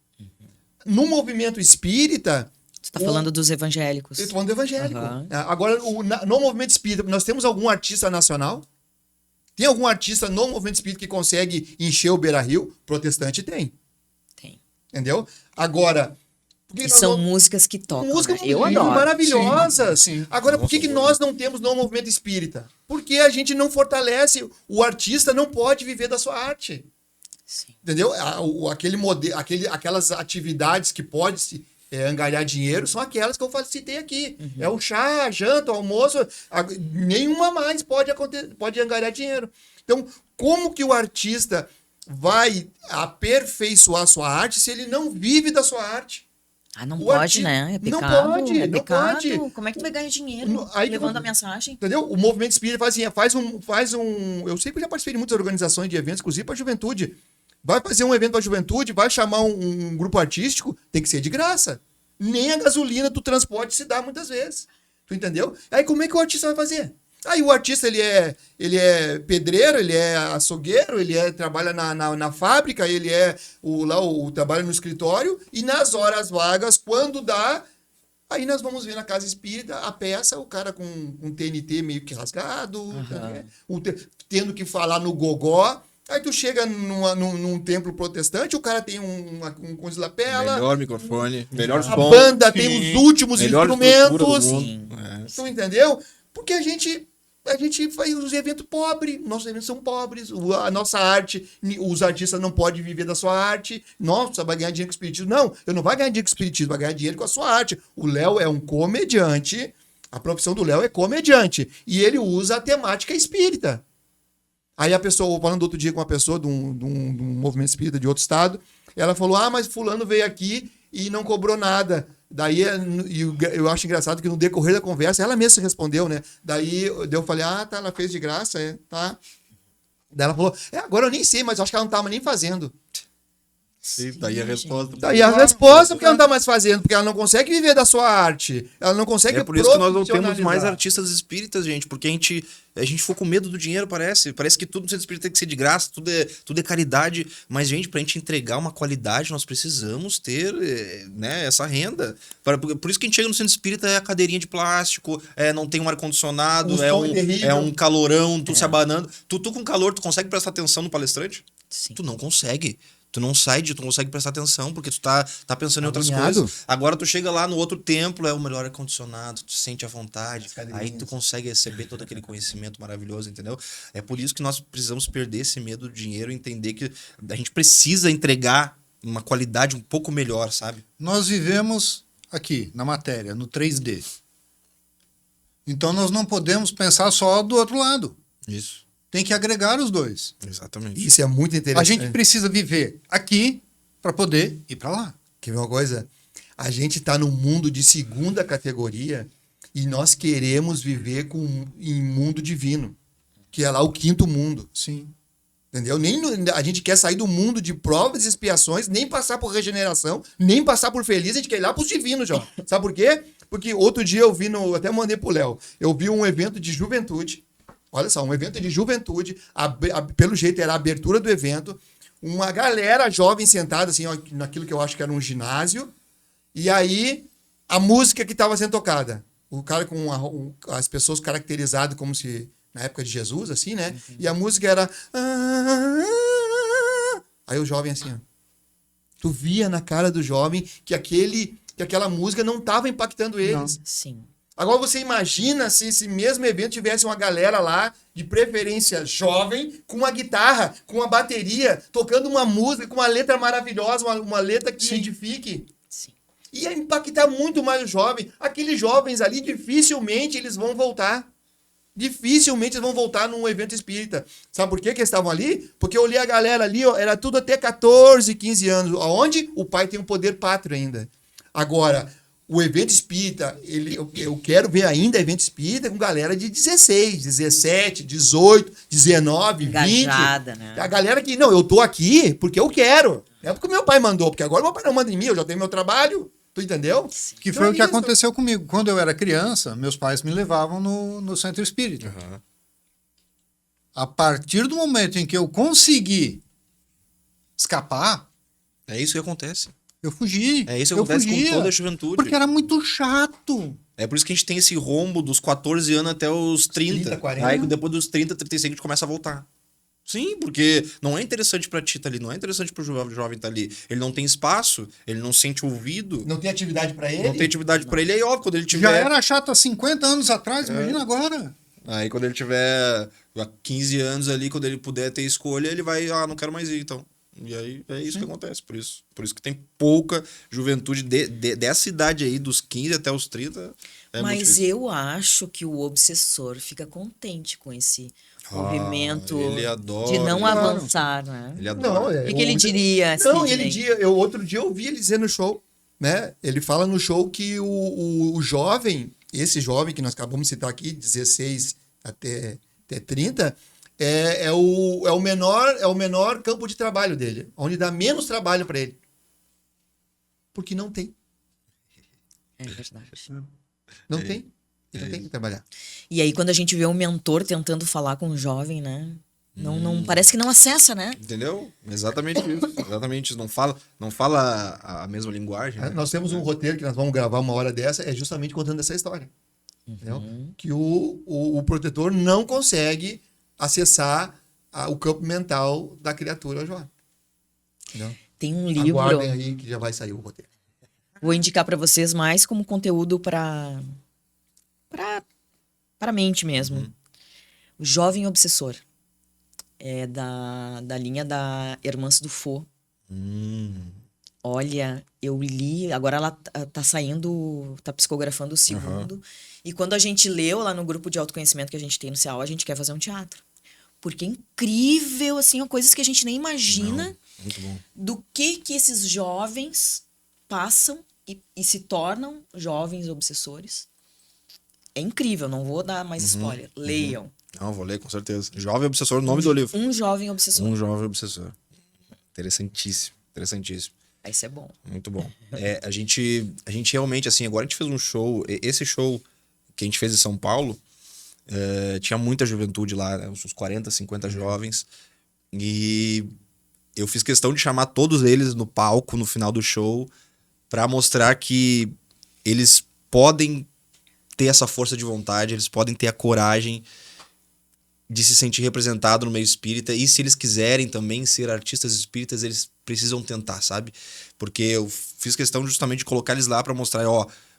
No movimento espírita... Você está falando dos evangélicos. Eu estou falando do evangélico. Agora, no movimento espírita, nós temos algum artista nacional? Tem algum artista no movimento espírita que consegue encher o Beira-Rio? Protestante tem. Tem. Entendeu? Agora... E são músicas que tocam, músicas né? Eu adoro. maravilhosas. Sim. Agora, por que nós não temos no movimento espírita? Porque a gente não fortalece. O artista não pode viver da sua arte. Sim. Entendeu? Aquele modelo, aquelas atividades que pode se angariar dinheiro são aquelas que eu citei aqui. É o chá, a janta, o almoço. Nenhuma mais pode angariar dinheiro. Então, como que o artista vai aperfeiçoar a sua arte se ele não vive da sua arte? Não pode, né? É pecado. Não pode, é não pecado. pode. Como é que tu vai ganhar dinheiro levando a mensagem? Entendeu? O movimento espírita faz um... Eu sempre já participei de muitas organizações de eventos, inclusive para a juventude. Vai fazer um evento para a juventude, vai chamar um grupo artístico, tem que ser de graça. Nem a gasolina do transporte se dá muitas vezes. Tu entendeu? Aí como é que o artista vai fazer? Aí o artista, ele é pedreiro, ele é açougueiro, trabalha na fábrica, ele trabalha no escritório, e nas horas vagas, quando dá, aí nós vamos ver na casa espírita a peça, o cara com um TNT meio que rasgado, né? Tendo que falar no gogó. Aí tu chega num templo protestante, o cara tem um coisa de lapela. Melhor microfone, melhor som. A banda tem os últimos instrumentos. Tu entendeu? Porque a gente faz os eventos pobres, nossos eventos são pobres, a nossa arte, os artistas não podem viver da sua arte. Nossa, vai ganhar dinheiro com o espiritismo. Não, eu não vai ganhar dinheiro com o espiritismo, vai ganhar dinheiro com a sua arte. O Léo é um comediante, a profissão do Léo é comediante, e ele usa a temática espírita. Aí a pessoa, falando outro dia com uma pessoa de um movimento espírita de outro estado, ela falou, mas fulano veio aqui e não cobrou nada. Daí eu acho engraçado que no decorrer da conversa, ela mesma se respondeu, né? Daí eu falei, tá, ela fez de graça, tá. Daí ela falou, agora eu nem sei, mas eu acho que ela não tava nem fazendo. Sim, daí a resposta. Daí a resposta, porque ela não tá mais fazendo, porque ela não consegue viver da sua arte. Ela não consegue. É por isso que nós não temos mais artistas espíritas, gente, porque a gente ficou com medo do dinheiro, parece. Parece que tudo no centro espírita tem que ser de graça, tudo é caridade. Mas, gente, pra gente entregar uma qualidade, nós precisamos ter, né, essa renda. Por isso que a gente chega no centro espírita, é a cadeirinha de plástico, não tem um ar-condicionado, é um calorão, tu se abanando. Tu com calor, tu consegue prestar atenção no palestrante? Sim. Tu não consegue. Tu não consegue prestar atenção, porque tu tá pensando em outras coisas. Agora tu chega lá no outro templo, é o melhor ar-condicionado, tu sente à vontade, aí tu consegue receber todo aquele conhecimento maravilhoso, entendeu? É por isso que nós precisamos perder esse medo do dinheiro e entender que a gente precisa entregar uma qualidade um pouco melhor, sabe? Nós vivemos aqui, na matéria, no 3D. Então nós não podemos pensar só do outro lado. Isso. Tem que agregar os dois. Exatamente. Isso é muito interessante. A gente precisa viver aqui para poder ir para lá. Quer ver uma coisa? A gente está num mundo de segunda categoria e nós queremos viver em mundo divino, que é lá o quinto mundo. Sim. Entendeu? A gente quer sair do mundo de provas e expiações, nem passar por regeneração, nem passar por feliz, a gente quer ir lá para os divinos já. Sabe por quê? Porque outro dia eu vi, até mandei pro Léo, eu vi um evento de juventude. Olha só, um evento de juventude, pelo jeito era a abertura do evento, uma galera jovem sentada assim, naquilo que eu acho que era um ginásio, e aí a música que estava sendo tocada, o cara com as pessoas caracterizadas como se na época de Jesus, assim, né? E a música era... Aí o jovem assim, ó. Tu via na cara do jovem que aquela música não estava impactando eles. Sim. Agora você imagina se esse mesmo evento tivesse uma galera lá, de preferência jovem, com uma guitarra, com uma bateria, tocando uma música com uma letra maravilhosa, uma letra que edifique. Sim. Ia impactar muito mais o jovem. Aqueles jovens ali, dificilmente eles vão voltar. Dificilmente eles vão voltar num evento espírita. Sabe por que eles estavam ali? Porque eu olhei a galera ali, ó, era tudo até 14, 15 anos. Onde o pai tem um poder pátrio ainda. Agora, o evento espírita, eu quero ver ainda evento espírita com galera de 16, 17, 18, 19, 20. Engajada, né? A galera que, não, eu tô aqui porque eu quero. Não é porque meu pai mandou, porque agora meu pai não manda em mim, eu já tenho meu trabalho. Tu entendeu? Que Então foi é o que isso. aconteceu comigo. Quando eu era criança, meus pais me levavam no centro espírita. Aham. A partir do momento em que eu consegui escapar, É isso que acontece. eu fugi. É isso que Eu acontece com fugia, toda a juventude. Porque era muito chato. É por isso que a gente tem esse rombo dos 14 anos até os 30. 30, 40. Aí depois dos 30, 35 a gente começa a voltar. Sim, porque não é interessante pra ti estar ali, não é interessante pro jovem estar ali. Ele não tem espaço, ele não se sente ouvido, Não tem atividade pra ele? não tem atividade pra ele. Aí, óbvio, quando ele Já tiver. era chato há 50 anos atrás, É. imagina agora. Aí quando ele tiver 15 anos ali, quando ele puder ter escolha, ele vai, não quero mais ir, então. E aí é isso que acontece, por isso que tem pouca juventude dessa idade aí, dos 15 até os 30. É muito Mas difícil. eu acho que o obsessor fica contente com esse movimento ele adora, de não ele- avançar, né? Ele adora. Não, O que ele diria, Não, Sidney? outro dia eu ouvi ele dizer no show, né? Ele fala no show que o jovem, esse jovem que nós acabamos de citar aqui, 16 até 30, é o menor campo de trabalho dele, onde dá menos trabalho para ele. Porque não tem. É verdade. Não tem. Ele não tem que trabalhar. E aí, quando a gente vê o mentor tentando falar com o jovem, né? Não, parece que não acessa, né? Entendeu? Exatamente isso. Exatamente isso. Não fala a mesma linguagem. Né? Nós temos um roteiro que nós vamos gravar uma hora dessa, é justamente contando essa história. Entendeu? Que o protetor não consegue acessar o campo mental da criatura jovem. Entendeu? Tem um livro, Aguardem aí que já vai sair o roteiro. vou indicar para vocês mais como conteúdo para mente mesmo. O Jovem Obsessor. É da linha da Hermance Dufault. Olha, eu li, agora ela tá saindo, tá psicografando o segundo. E quando a gente leu lá no grupo de autoconhecimento que a gente tem no CEAL, a gente quer fazer um teatro. Porque é incrível, assim, coisas que a gente nem imagina Muito bom. do que esses jovens passam e se tornam jovens obsessores. É incrível, não vou dar mais spoiler. Leiam. Não, vou ler com certeza. Jovem Obsessor, o nome do livro. Um jovem obsessor. Um Jovem Obsessor. Interessantíssimo. Interessantíssimo. Isso é bom. Muito bom. A gente realmente, assim, agora a gente fez um show. Esse show que a gente fez em São Paulo, tinha muita juventude lá, né? Uns 40, 50 jovens. E eu fiz questão de chamar todos eles no palco no final do show para mostrar que eles podem ter essa força de vontade, eles podem ter a coragem de se sentir representado no meio espírita, e se eles quiserem também ser artistas espíritas, eles precisam tentar, sabe? Porque eu fiz questão justamente de colocar eles lá para mostrar,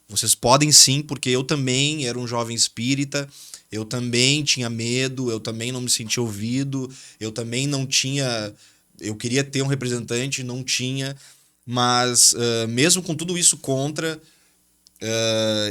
vocês podem sim, porque eu também era um jovem espírita, eu também tinha medo, eu também não me sentia ouvido, eu também não tinha... Eu queria ter um representante, não tinha, mas mesmo com tudo isso contra,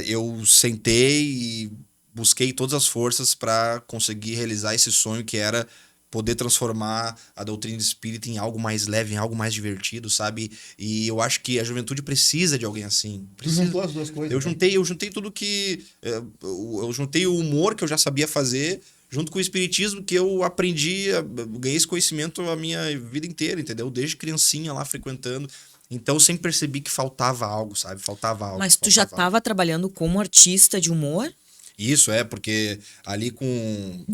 eu sentei e busquei todas as forças para conseguir realizar esse sonho que era poder transformar a doutrina espírita em algo mais leve, em algo mais divertido, sabe? E eu acho que a juventude precisa de alguém assim. Tu juntou as duas coisas. Eu juntei tudo que... Eu juntei o humor que eu já sabia fazer, junto com o espiritismo que eu aprendi, ganhei esse conhecimento a minha vida inteira, entendeu? Desde criancinha lá frequentando. Então eu sempre percebi que faltava algo, sabe? Faltava algo. Mas tu já estava trabalhando como artista de humor? Isso, porque ali com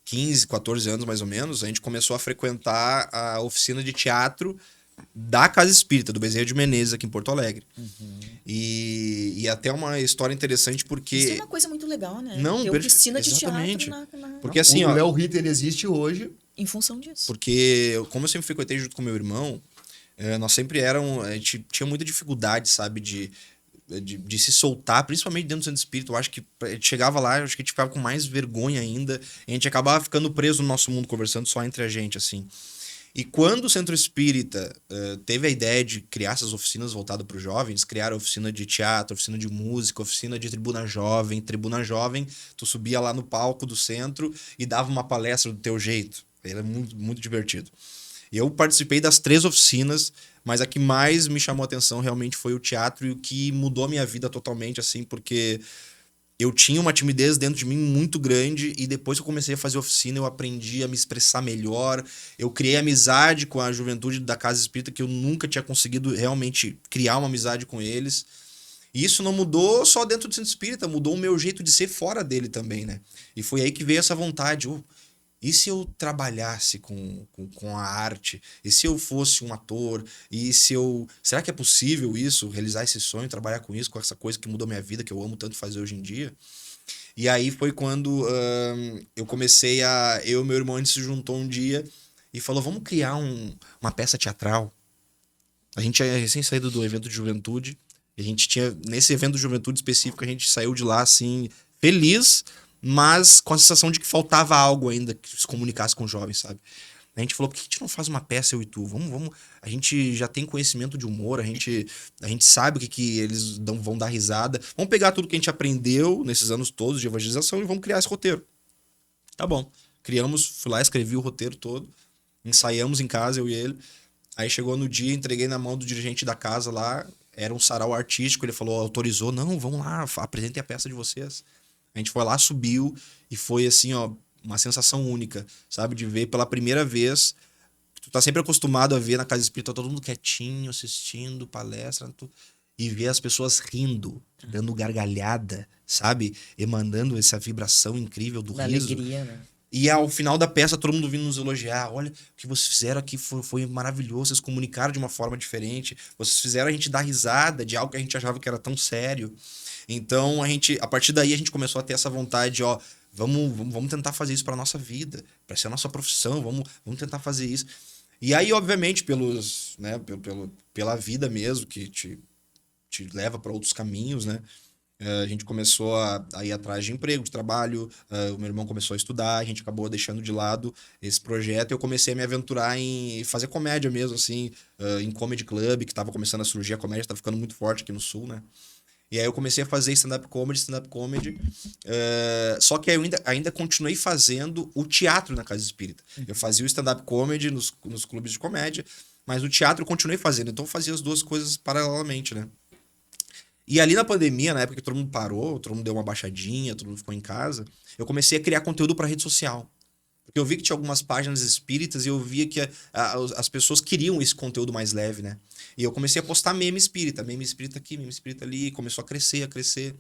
15, 14 anos mais ou menos, a gente começou a frequentar a oficina de teatro da Casa Espírita, do Bezerra de Menezes, aqui em Porto Alegre. E até uma história interessante porque... Isso é uma coisa muito legal, né? Não, ter oficina de exatamente. teatro na... Porque assim, o Léo Ritter existe hoje em função disso. Porque, como eu sempre frequentei junto com meu irmão, nós sempre a gente tinha muita dificuldade, sabe, de se soltar, principalmente dentro do centro espírita. Eu acho que a gente chegava lá, eu acho que a gente ficava com mais vergonha ainda. A gente acabava ficando preso no nosso mundo, conversando só entre a gente, assim. E quando o Centro Espírita teve a ideia de criar essas oficinas voltadas para os jovens, criaram oficina de teatro, oficina de música, oficina de tribuna jovem. Tribuna jovem, tu subia lá no palco do centro e dava uma palestra do teu jeito. Era muito, muito divertido. Eu participei das 3 oficinas, mas a que mais me chamou a atenção realmente foi o teatro e o que mudou a minha vida totalmente, assim, porque eu tinha uma timidez dentro de mim muito grande e depois que eu comecei a fazer oficina eu aprendi a me expressar melhor. Eu criei amizade com a juventude da Casa Espírita que eu nunca tinha conseguido realmente criar uma amizade com eles. E isso não mudou só dentro do Centro Espírita, mudou o meu jeito de ser fora dele também, né? E foi aí que veio essa vontade, e se eu trabalhasse com a arte? E se eu fosse um ator? E se eu... Será que é possível isso? Realizar esse sonho, trabalhar com isso, com essa coisa que mudou minha vida, que eu amo tanto fazer hoje em dia? E aí foi quando eu comecei a... Eu e meu irmão, a gente se juntou um dia e falou, vamos criar uma peça teatral. A gente é recém saído do evento de juventude. A gente tinha... Nesse evento de juventude específico, a gente saiu de lá, assim, feliz, mas com a sensação de que faltava algo ainda que se comunicasse com os jovens, sabe? A gente falou, por que a gente não faz uma peça, eu e tu? Vamos. A gente já tem conhecimento de humor, a gente sabe o que eles vão dar risada. Vamos pegar tudo que a gente aprendeu nesses anos todos de evangelização e vamos criar esse roteiro. Tá bom. Criamos, fui lá, escrevi o roteiro todo, ensaiamos em casa, eu e ele. Aí chegou no dia, entreguei na mão do dirigente da casa lá, era um sarau artístico, ele falou, autorizou, não, vamos lá, apresentem a peça de vocês. A gente foi lá, subiu e foi assim, ó, uma sensação única, sabe? De ver pela primeira vez. Tu tá sempre acostumado a ver na Casa Espírita todo mundo quietinho, assistindo palestra, e ver as pessoas rindo, dando gargalhada, sabe? Emanando essa vibração incrível do Da riso. alegria, né? E ao final da peça, todo mundo vindo nos elogiar. Olha, o que vocês fizeram aqui foi maravilhoso. Vocês comunicaram de uma forma diferente. Vocês fizeram a gente dar risada de algo que a gente achava que era tão sério. Então, a partir daí, a gente começou a ter essa vontade, ó, vamos tentar fazer isso para nossa vida, para ser a nossa profissão, vamos tentar fazer isso. E aí, obviamente, pela vida mesmo, que te leva para outros caminhos, né? A gente começou a ir atrás de emprego, de trabalho, o meu irmão começou a estudar, a gente acabou deixando de lado esse projeto e eu comecei a me aventurar em fazer comédia mesmo, assim, em comedy club, que estava começando a surgir, a comédia estava ficando muito forte aqui no Sul, né? E aí eu comecei a fazer stand-up comedy. Só que eu ainda continuei fazendo o teatro na Casa Espírita. Eu fazia o stand-up comedy nos clubes de comédia, mas o teatro eu continuei fazendo. Então eu fazia as duas coisas paralelamente, né? E ali na pandemia, na época que todo mundo parou, todo mundo deu uma baixadinha, todo mundo ficou em casa, eu comecei a criar conteúdo para rede social. Porque eu vi que tinha algumas páginas espíritas e eu via que as pessoas queriam esse conteúdo mais leve, né? E eu comecei a postar meme espírita aqui, meme espírita ali, começou a crescer.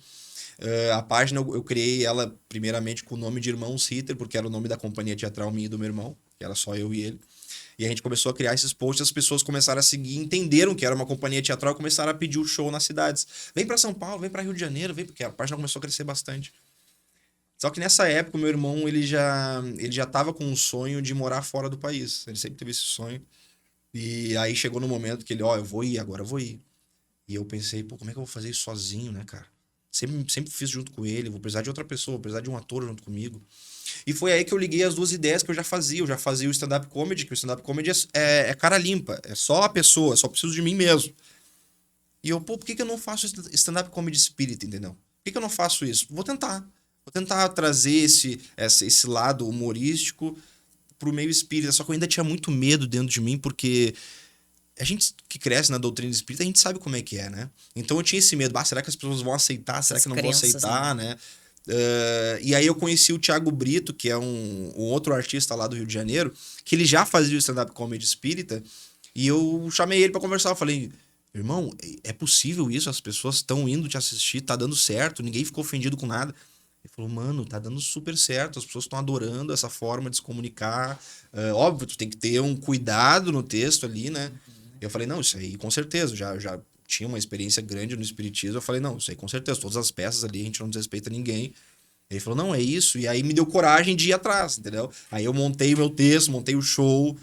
A página eu criei ela primeiramente com o nome de Irmãos Ritter, porque era o nome da companhia teatral minha e do meu irmão, que era só eu e ele. E a gente começou a criar esses posts, as pessoas começaram a seguir, entenderam que era uma companhia teatral e começaram a pedir o show nas cidades. Vem para São Paulo, vem para Rio de Janeiro, vem, porque a página começou a crescer bastante. Só que nessa época, o meu irmão, ele já tava com um sonho de morar fora do país. Ele sempre teve esse sonho. E aí chegou no momento que ele, eu vou ir, agora eu vou ir. E eu pensei, como é que eu vou fazer isso sozinho, né, cara? Sempre fiz junto com ele, vou precisar de outra pessoa, vou precisar de um ator junto comigo. E foi aí que eu liguei as duas ideias que eu já fazia. Eu já fazia o stand-up comedy, que o stand-up comedy é cara limpa, é só a pessoa, só preciso de mim mesmo. E eu, por que eu não faço stand-up comedy espírita, entendeu? Por que eu não faço isso? Vou tentar trazer esse lado humorístico pro meio espírita. Só que eu ainda tinha muito medo dentro de mim, porque a gente que cresce na doutrina espírita, a gente sabe como é que é, né? Então eu tinha esse medo. Será que as pessoas vão aceitar? Será que não vão aceitar, né? E aí eu conheci o Thiago Brito, que é um outro artista lá do Rio de Janeiro, que ele já fazia o stand-up comedy espírita, e eu chamei ele pra conversar. Eu falei, irmão, é possível isso? As pessoas estão indo te assistir, tá dando certo, ninguém ficou ofendido com nada. Ele falou, mano, tá dando super certo, as pessoas estão adorando essa forma de se comunicar. Óbvio, tu tem que ter um cuidado no texto ali, né? Eu falei, não, isso aí com certeza, já tinha uma experiência grande no espiritismo. Eu falei, não, isso aí com certeza, todas as peças ali a gente não desrespeita ninguém. Ele falou, não, é isso. E aí me deu coragem de ir atrás, entendeu? Aí eu montei o meu texto, montei o show.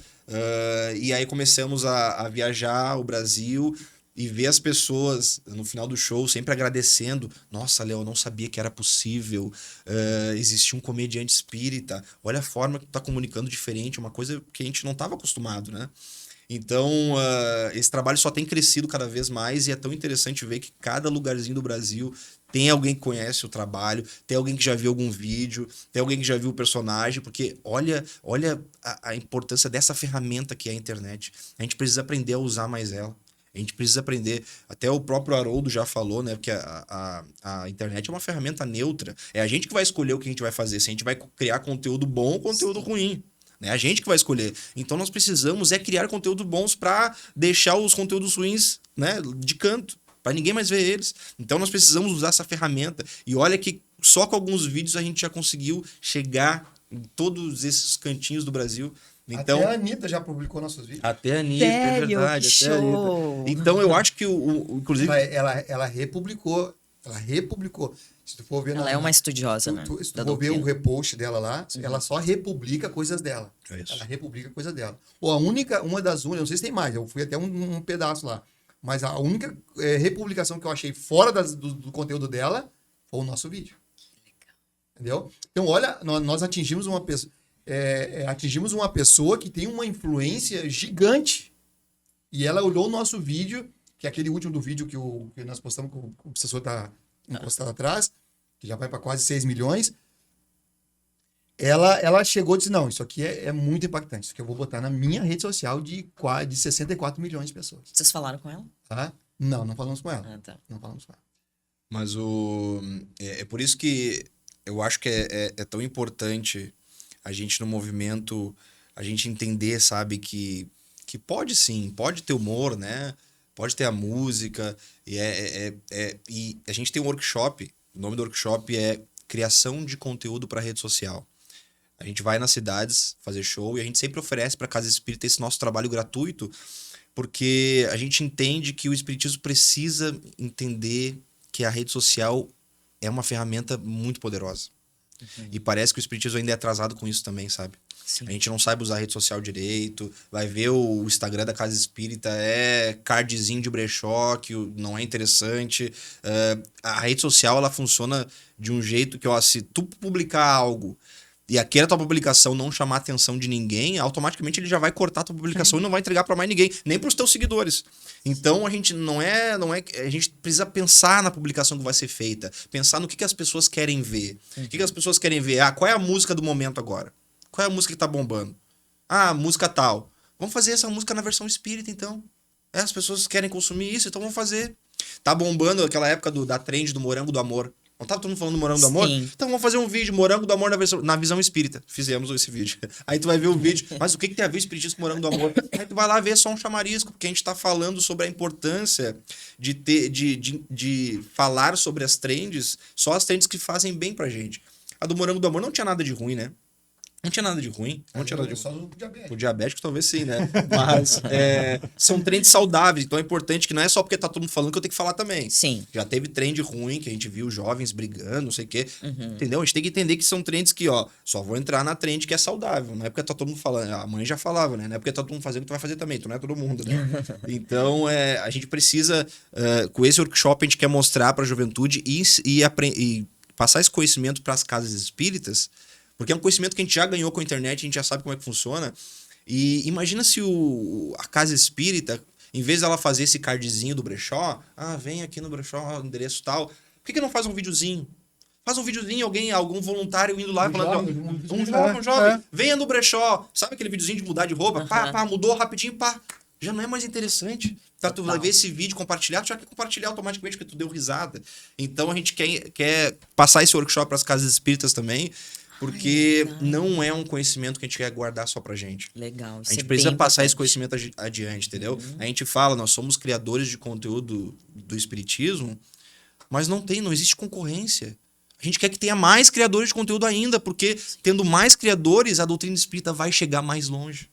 E aí começamos a viajar o Brasil e ver as pessoas no final do show sempre agradecendo. Nossa, Léo, eu não sabia que era possível existir um comediante espírita. Olha a forma que tu tá comunicando diferente, uma coisa que a gente não estava acostumado, né? Então, esse trabalho só tem crescido cada vez mais e é tão interessante ver que cada lugarzinho do Brasil tem alguém que conhece o trabalho, tem alguém que já viu algum vídeo, tem alguém que já viu o personagem, porque olha a importância dessa ferramenta que é a internet. A gente precisa aprender a usar mais ela. A gente precisa aprender, até o próprio Haroldo já falou, né? Porque a internet é uma ferramenta neutra. É a gente que vai escolher o que a gente vai fazer, se a gente vai criar conteúdo bom ou conteúdo ruim. É a gente que vai escolher. Então nós precisamos criar conteúdos bons para deixar os conteúdos ruins, né, de canto, para ninguém mais ver eles. Então nós precisamos usar essa ferramenta. E olha que só com alguns vídeos a gente já conseguiu chegar em todos esses cantinhos do Brasil. Então, até a Anitta já publicou nossos vídeos. Até a Anitta, Sério? é verdade. Que até a show! Anitta. Então eu acho que, inclusive... Ela republicou. Ela republicou. Se tu for ver Ela é uma estudiosa, né? Se tu da for ver doutrina. o repost dela lá, ela só republica coisas dela. É isso. Ela republica coisas dela. Ou uma das únicas, não sei se tem mais, eu fui até um pedaço lá. Mas a única republicação que eu achei fora do conteúdo dela foi o nosso vídeo. Entendeu? Então, olha, nós atingimos uma pessoa. Atingimos uma pessoa que tem uma influência gigante. E ela olhou o nosso vídeo, que é aquele último do vídeo que nós postamos, que o professor está encostado atrás, que já vai para quase 6 milhões. Ela chegou e disse, não, isso aqui é muito impactante. Isso aqui eu vou botar na minha rede social de 64 milhões de pessoas. Vocês falaram com ela? Tá? Não falamos com ela. Ah, tá. Não falamos com ela. Mas é por isso que eu acho que é tão importante a gente no movimento, a gente entender, sabe, que pode sim, pode ter humor, né? Pode ter a música. E a gente tem um workshop, o nome do workshop é Criação de Conteúdo para Rede Social. A gente vai nas cidades fazer show e a gente sempre oferece para a Casa Espírita esse nosso trabalho gratuito, porque a gente entende que o Espiritismo precisa entender que a rede social é uma ferramenta muito poderosa. E parece que o Espiritismo ainda é atrasado com isso também, sabe? Sim. A gente não sabe usar a rede social direito, vai ver o Instagram da Casa Espírita, é cardzinho de brechó, que não é interessante. A rede social, ela funciona de um jeito que, ó, se tu publicar algo e aquela tua publicação não chamar a atenção de ninguém, automaticamente ele já vai cortar a tua publicação e não vai entregar para mais ninguém, nem para os teus seguidores. Então a gente a gente precisa pensar na publicação que vai ser feita, pensar no que as pessoas querem ver. O que as pessoas querem ver? Qual é a música do momento agora? Qual é a música que tá bombando? Música tal. Vamos fazer essa música na versão espírita, então. As pessoas querem consumir isso, então vamos fazer. Tá bombando aquela época da trend do Morango do Amor. Não tava todo mundo falando do Morango do Amor? Sim. Então vamos fazer um vídeo, Morango do Amor na visão espírita. Fizemos esse vídeo. Aí tu vai ver o vídeo. Mas o que tem a ver o espiritismo com Morango do Amor? Aí tu vai lá ver só um chamarisco, porque a gente tá falando sobre a importância de falar sobre as trends, só as trends que fazem bem pra gente. A do Morango do Amor não tinha nada de ruim, né? Não tinha nada de ruim. Não tinha nada de ruim. Só o diabético. O diabético talvez sim, né? Mas são trends saudáveis. Então é importante que não é só porque tá todo mundo falando que eu tenho que falar também. Sim. Já teve trend ruim, que a gente viu jovens brigando, não sei o quê. Entendeu? A gente tem que entender que são trends que, ó, só vou entrar na trend que é saudável. Não é porque tá todo mundo falando. A mãe já falava, né? Não é porque tá todo mundo fazendo que tu vai fazer também. Tu não é todo mundo, né? Então, a gente precisa, com esse workshop, a gente quer mostrar pra juventude e passar esse conhecimento para as casas espíritas, porque é um conhecimento que a gente já ganhou com a internet, a gente já sabe como é que funciona. E imagina se a casa espírita, em vez dela fazer esse cardzinho do brechó, vem aqui no brechó, endereço tal, por que não faz um videozinho? Faz um videozinho, algum voluntário indo lá falando, um jovem, venha no brechó, sabe aquele videozinho de mudar de roupa? Mudou rapidinho, já não é mais interessante. Tá, tu vai ver esse vídeo, compartilhar, tu já quer compartilhar automaticamente porque tu deu risada. Então a gente quer passar esse workshop para as casas espíritas também, porque não é um conhecimento que a gente quer guardar só pra gente. Legal. A gente precisa passar esse conhecimento adiante, entendeu? A gente fala, nós somos criadores de conteúdo do espiritismo, mas não existe concorrência. A gente quer que tenha mais criadores de conteúdo ainda, porque tendo mais criadores, a doutrina espírita vai chegar mais longe.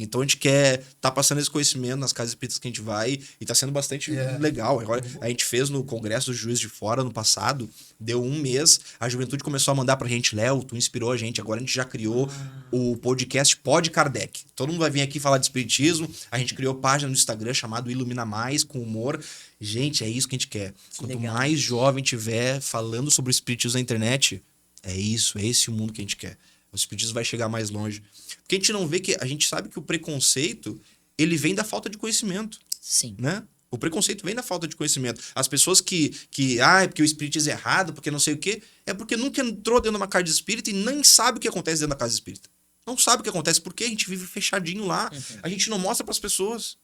Então a gente quer tá passando esse conhecimento nas casas espíritas que a gente vai e tá sendo bastante legal. Agora, a gente fez no Congresso dos Juízes de Fora no passado, deu 1 mês, a juventude começou a mandar pra gente, Léo, tu inspirou a gente, agora a gente já criou o podcast Pod Kardec. Todo mundo vai vir aqui falar de espiritismo, a gente criou página no Instagram chamado Ilumina Mais, com humor. Gente, é isso que a gente quer. Quanto Legal. mais jovem tiver falando sobre o espiritismo na internet, é isso, é esse o mundo que a gente quer. O espiritismo vai chegar mais longe. Porque a gente não vê que... A gente sabe que o preconceito, ele vem da falta de conhecimento, Sim. né? O preconceito vem da falta de conhecimento. As pessoas que é porque o espiritismo é errado, porque não sei o quê, é porque nunca entrou dentro de uma casa espírita e nem sabe o que acontece dentro da casa espírita. Não sabe o que acontece, porque a gente vive fechadinho lá. A gente não mostra pras pessoas.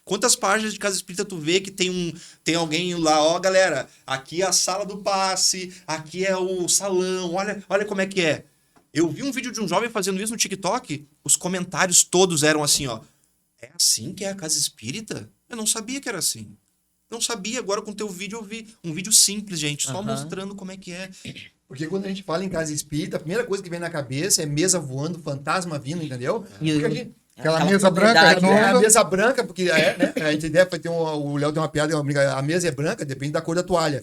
Quantas páginas de casa espírita tu vê que tem alguém lá, ó, galera, aqui é a sala do passe, aqui é o salão, olha como é que é. Eu vi um vídeo de um jovem fazendo isso no TikTok, os comentários todos eram assim, ó. É assim que é a casa espírita? Eu não sabia que era assim. Não sabia, agora com o teu vídeo eu vi. Um vídeo simples, gente, só mostrando como é que é. Porque quando a gente fala em casa espírita, a primeira coisa que vem na cabeça é mesa voando, fantasma vindo, entendeu? E Porque a gente... Aquela Aquela mesa branca propriedade, É a redonda. mesa branca, porque né? A gente deve ter o Léo tem uma piada, uma brincadeira. A mesa é branca, depende da cor da toalha.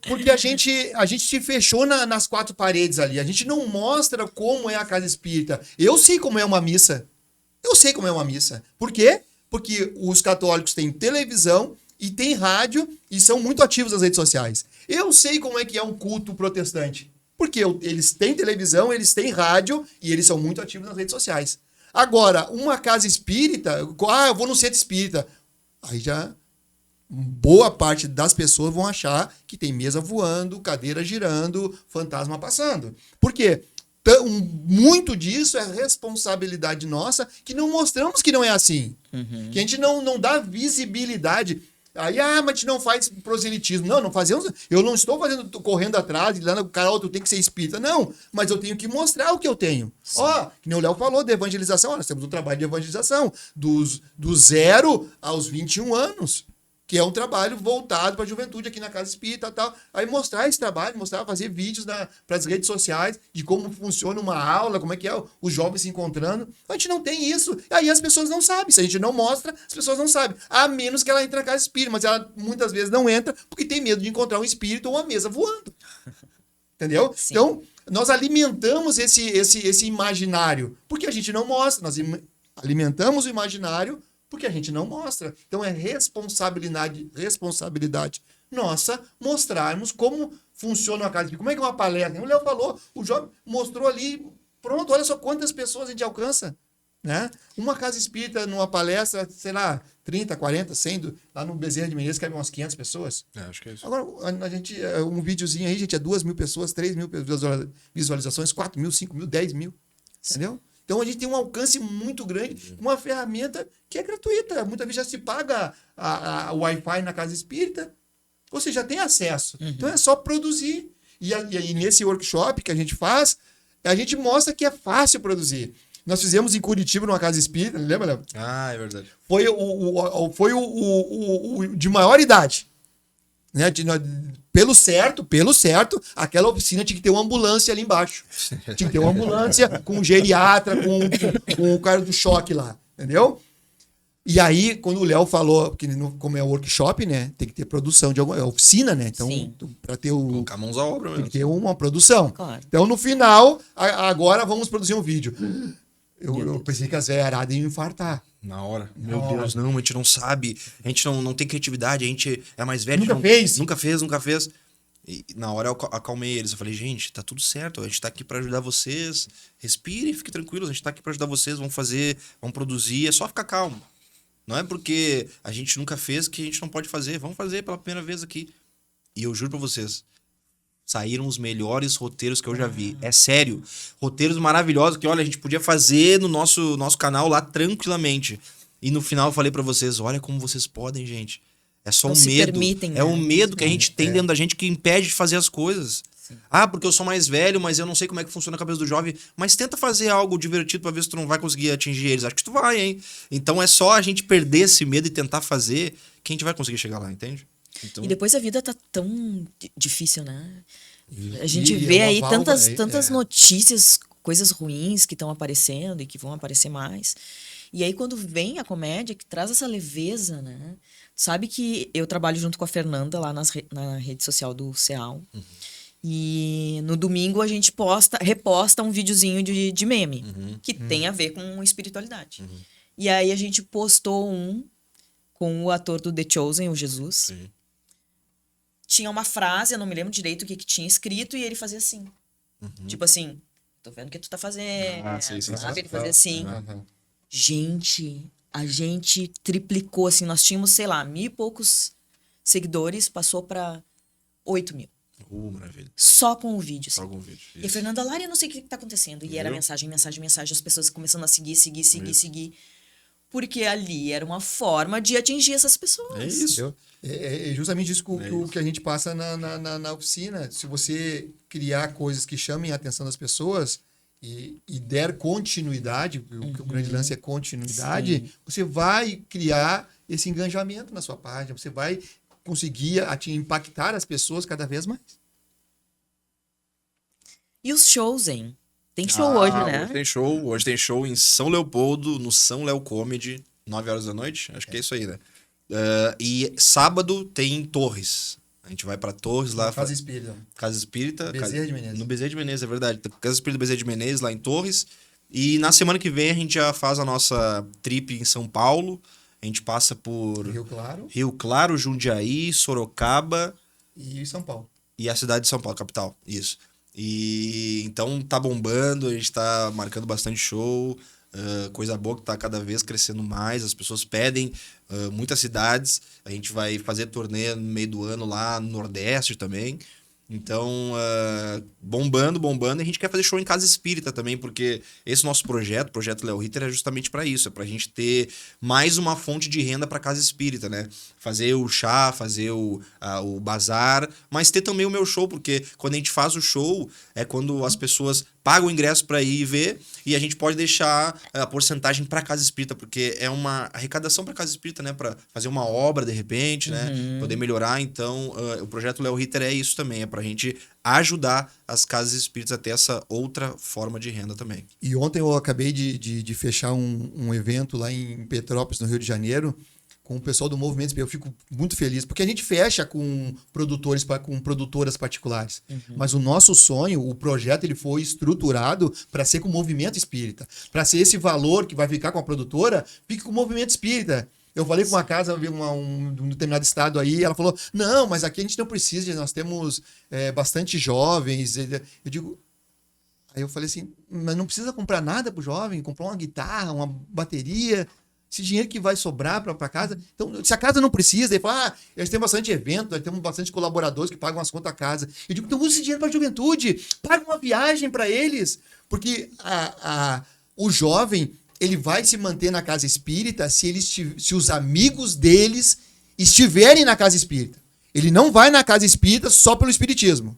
Porque a gente se fechou nas 4 paredes ali. A gente não mostra como é a casa espírita. Eu sei como é uma missa. Eu sei como é uma missa. Por quê? Porque os católicos têm televisão e têm rádio e são muito ativos nas redes sociais. Eu sei como é que é um culto protestante. Porque eles têm televisão, eles têm rádio e eles são muito ativos nas redes sociais. Agora, uma casa espírita, eu vou no centro espírita. Aí já boa parte das pessoas vão achar que tem mesa voando, cadeira girando, fantasma passando. Por quê? Muito disso é responsabilidade nossa, que não mostramos que não é assim. Que a gente não dá visibilidade. Aí, mas a gente não faz proselitismo. Não fazemos. Eu não estou correndo atrás, e lá no cara, tu tem que ser espírita. Não, mas eu tenho que mostrar o que eu tenho. Ó, que nem o Léo falou de evangelização. Nós temos um trabalho de evangelização do 0 aos 21 anos. Que é um trabalho voltado para a juventude aqui na Casa Espírita e tal. Aí mostrar esse trabalho, fazer vídeos para as redes sociais de como funciona uma aula, como é que é os jovens se encontrando. A gente não tem isso. Aí as pessoas não sabem. Se a gente não mostra, as pessoas não sabem. A menos que ela entre na Casa Espírita. Mas ela muitas vezes não entra porque tem medo de encontrar um espírito ou uma mesa voando. Entendeu? Sim. Então, nós alimentamos esse imaginário porque a gente não mostra. Nós alimentamos o imaginário porque a gente não mostra. Então é responsabilidade nossa mostrarmos como funciona uma casa espírita. Como é que é uma palestra? O Léo falou, o jovem mostrou ali, pronto, olha só quantas pessoas a gente alcança. Né? Uma casa espírita numa palestra, sei lá, 30, 40, 100, lá no Bezerra de Menezes cabe umas 500 pessoas. Acho que é isso. Agora, a gente, um videozinho aí, gente, é 2.000 pessoas, 3.000 visualizações, 4.000, 5.000, 10.000. Entendeu? Então a gente tem um alcance muito grande, uma ferramenta que é gratuita. Muitas vezes já se paga o Wi-Fi na casa espírita. Você já tem acesso. Então é só produzir. E aí nesse workshop que a gente faz, a gente mostra que é fácil produzir. Nós fizemos em Curitiba, numa casa espírita, lembra, Léo? Ah, é verdade. Foi o de maior idade. Né? Pelo certo, aquela oficina tinha que ter uma ambulância ali embaixo. Tinha que ter uma ambulância com um geriatra, com o cara do choque lá, entendeu? E aí, quando o Léo falou, porque como é workshop, né? Tem que ter produção de alguma oficina, né? Então, para ter Colocar mãos à obra tem mesmo. que ter uma produção. Claro. Então, no final, agora vamos produzir um vídeo. Eu pensei que as velhas aradas iam infartar. Na hora. Meu Deus, não, a gente não sabe. A gente não tem criatividade, a gente é mais velho. Nunca não, fez? Nunca fez. E na hora eu acalmei eles. Eu falei, gente, tá tudo certo. A gente tá aqui pra ajudar vocês. Respirem, fiquem tranquilos. A gente tá aqui pra ajudar vocês. Vamos fazer, vamos produzir. É só ficar calmo. Não é porque a gente nunca fez que a gente não pode fazer. Vamos fazer pela primeira vez aqui. E eu juro pra vocês, saíram os melhores roteiros que eu já vi. É sério. Roteiros maravilhosos que, olha, a gente podia fazer no nosso canal lá tranquilamente. E no final eu falei pra vocês, olha como vocês podem, gente. É só Não um se medo. permitem, É né? um medo que a gente tem dentro da gente que impede de fazer as coisas. Sim. Ah, porque eu sou mais velho, mas eu não sei como é que funciona a cabeça do jovem. Mas tenta fazer algo divertido pra ver se tu não vai conseguir atingir eles. Acho que tu vai, hein? Então é só a gente perder esse medo e tentar fazer que a gente vai conseguir chegar lá, entende? Então, E depois a vida tá tão difícil, né? A gente E vê é uma aí válvula, tantas notícias coisas ruins que estão aparecendo e que vão aparecer mais. E aí, quando vem a comédia, que traz essa leveza, né? Sabe que eu trabalho junto com a Fernanda lá na rede social do CEAL. E no domingo a gente reposta um videozinho de meme, que tem a ver com espiritualidade. E aí a gente postou um com o ator do The Chosen, o Jesus. Sim. Tinha uma frase, eu não me lembro direito o que tinha escrito, e ele fazia assim. Tipo assim, tô vendo o que tu tá fazendo. Sim. Sabe? Ele fazia assim. Aham. Gente, a gente triplicou, assim, nós tínhamos, sei lá, 1.000 e poucos seguidores, passou pra 8 mil. Maravilha. Só com o vídeo, assim. Só algum vídeo. E a Fernanda, Lara, eu não sei o que tá acontecendo. E era Viu? mensagem, as pessoas começando a seguir. Porque ali era uma forma de atingir essas pessoas. É isso. Entendeu? É justamente isso que a gente passa na oficina. Se você criar coisas que chamem a atenção das pessoas e der continuidade, o grande lance é continuidade, você vai criar esse engajamento na sua página, você vai conseguir impactar as pessoas cada vez mais. E os shows, hein? Tem show hoje, né? Hoje tem show em São Leopoldo, no São Léo Comedy, 9 horas da noite. Acho que é isso aí, né? E sábado tem em Torres. A gente vai pra Torres lá. Casa Espírita. Casa Espírita. Bezerra de Menezes. No Bezerra de Menezes, é verdade. Casa Espírita Bezerra de Menezes, lá em Torres. E na semana que vem a gente já faz a nossa trip em São Paulo. A gente passa por Rio Claro Jundiaí, Sorocaba e São Paulo. e a cidade de São Paulo, capital. Isso. E então tá bombando, a gente tá marcando bastante show, coisa boa que tá cada vez crescendo mais, as pessoas pedem muitas cidades, a gente vai fazer turnê no meio do ano lá no Nordeste também. Então, bombando, e a gente quer fazer show em casa espírita também, porque esse nosso projeto, o Projeto Léo Ritter, é justamente para isso, é pra gente ter mais uma fonte de renda para casa espírita, né? Fazer o chá, fazer o bazar, mas ter também o meu show, porque quando a gente faz o show, é quando as pessoas pagam o ingresso para ir ver e a gente pode deixar a porcentagem para casa espírita, porque é uma arrecadação para casa espírita, né? Para fazer uma obra de repente, né? Poder melhorar. Então, o Projeto Léo Ritter é isso também, é pra gente ajudar as casas espíritas a ter essa outra forma de renda também. E ontem eu acabei de fechar um evento lá em Petrópolis, no Rio de Janeiro, com o pessoal do Movimento Espírita. Eu fico muito feliz, porque a gente fecha com produtoras particulares. Mas o nosso sonho, o projeto, ele foi estruturado para ser com o Movimento Espírita. Para ser esse valor que vai ficar com a produtora, fique com o Movimento Espírita. Eu falei com uma casa de um determinado estado aí, ela falou, não, mas aqui a gente não precisa, nós temos bastante jovens. Eu digo... Aí eu falei assim, mas não precisa comprar nada pro jovem, comprar uma guitarra, uma bateria, esse dinheiro que vai sobrar para casa. Então, se a casa não precisa, ele fala, eles têm bastante evento, nós temos bastante colaboradores que pagam as contas da casa. Eu digo, então use esse dinheiro para a juventude, paga uma viagem para eles, porque o jovem, ele vai se manter na casa espírita se os amigos deles estiverem na casa espírita. Ele não vai na casa espírita só pelo espiritismo.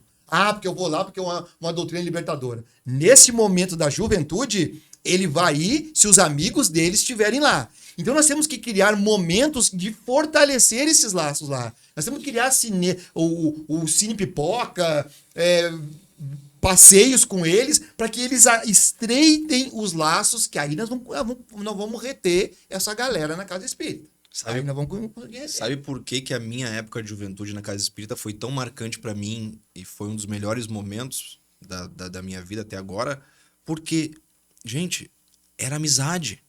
Porque eu vou lá porque é uma doutrina libertadora. Nesse momento da juventude, ele vai ir se os amigos dele estiverem lá. Então nós temos que criar momentos de fortalecer esses laços lá. Nós temos que criar o Cine Pipoca, passeios com eles, para que eles estreitem os laços, que aí nós vamos reter essa galera na casa espírita. Sabe por que a minha época de juventude na casa espírita foi tão marcante pra mim e foi um dos melhores momentos da minha vida até agora? Porque, gente, era amizade.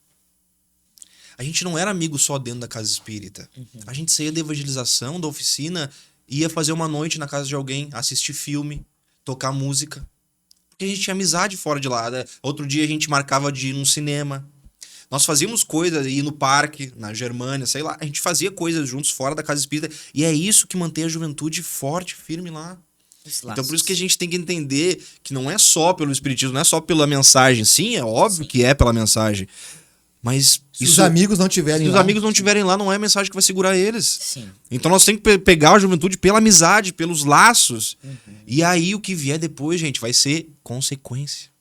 A gente não era amigo só dentro da casa espírita. A gente saía da evangelização, da oficina, ia fazer uma noite na casa de alguém, assistir filme, tocar música. Porque a gente tinha amizade fora de lá. Outro dia a gente marcava de ir num cinema. Nós fazíamos coisas, ir no parque, na Germânia, sei lá. A gente fazia coisas juntos fora da casa espírita. E é isso que mantém a juventude forte, firme lá. Então por isso que a gente tem que entender que não é só pelo espiritismo, não é só pela mensagem. Sim, é óbvio que é pela mensagem. Mas se os amigos não tiverem lá... Se os amigos não tiverem lá, não é a mensagem que vai segurar eles. Sim. Então nós temos que pegar a juventude pela amizade, pelos laços. E aí o que vier depois, gente, vai ser consequência.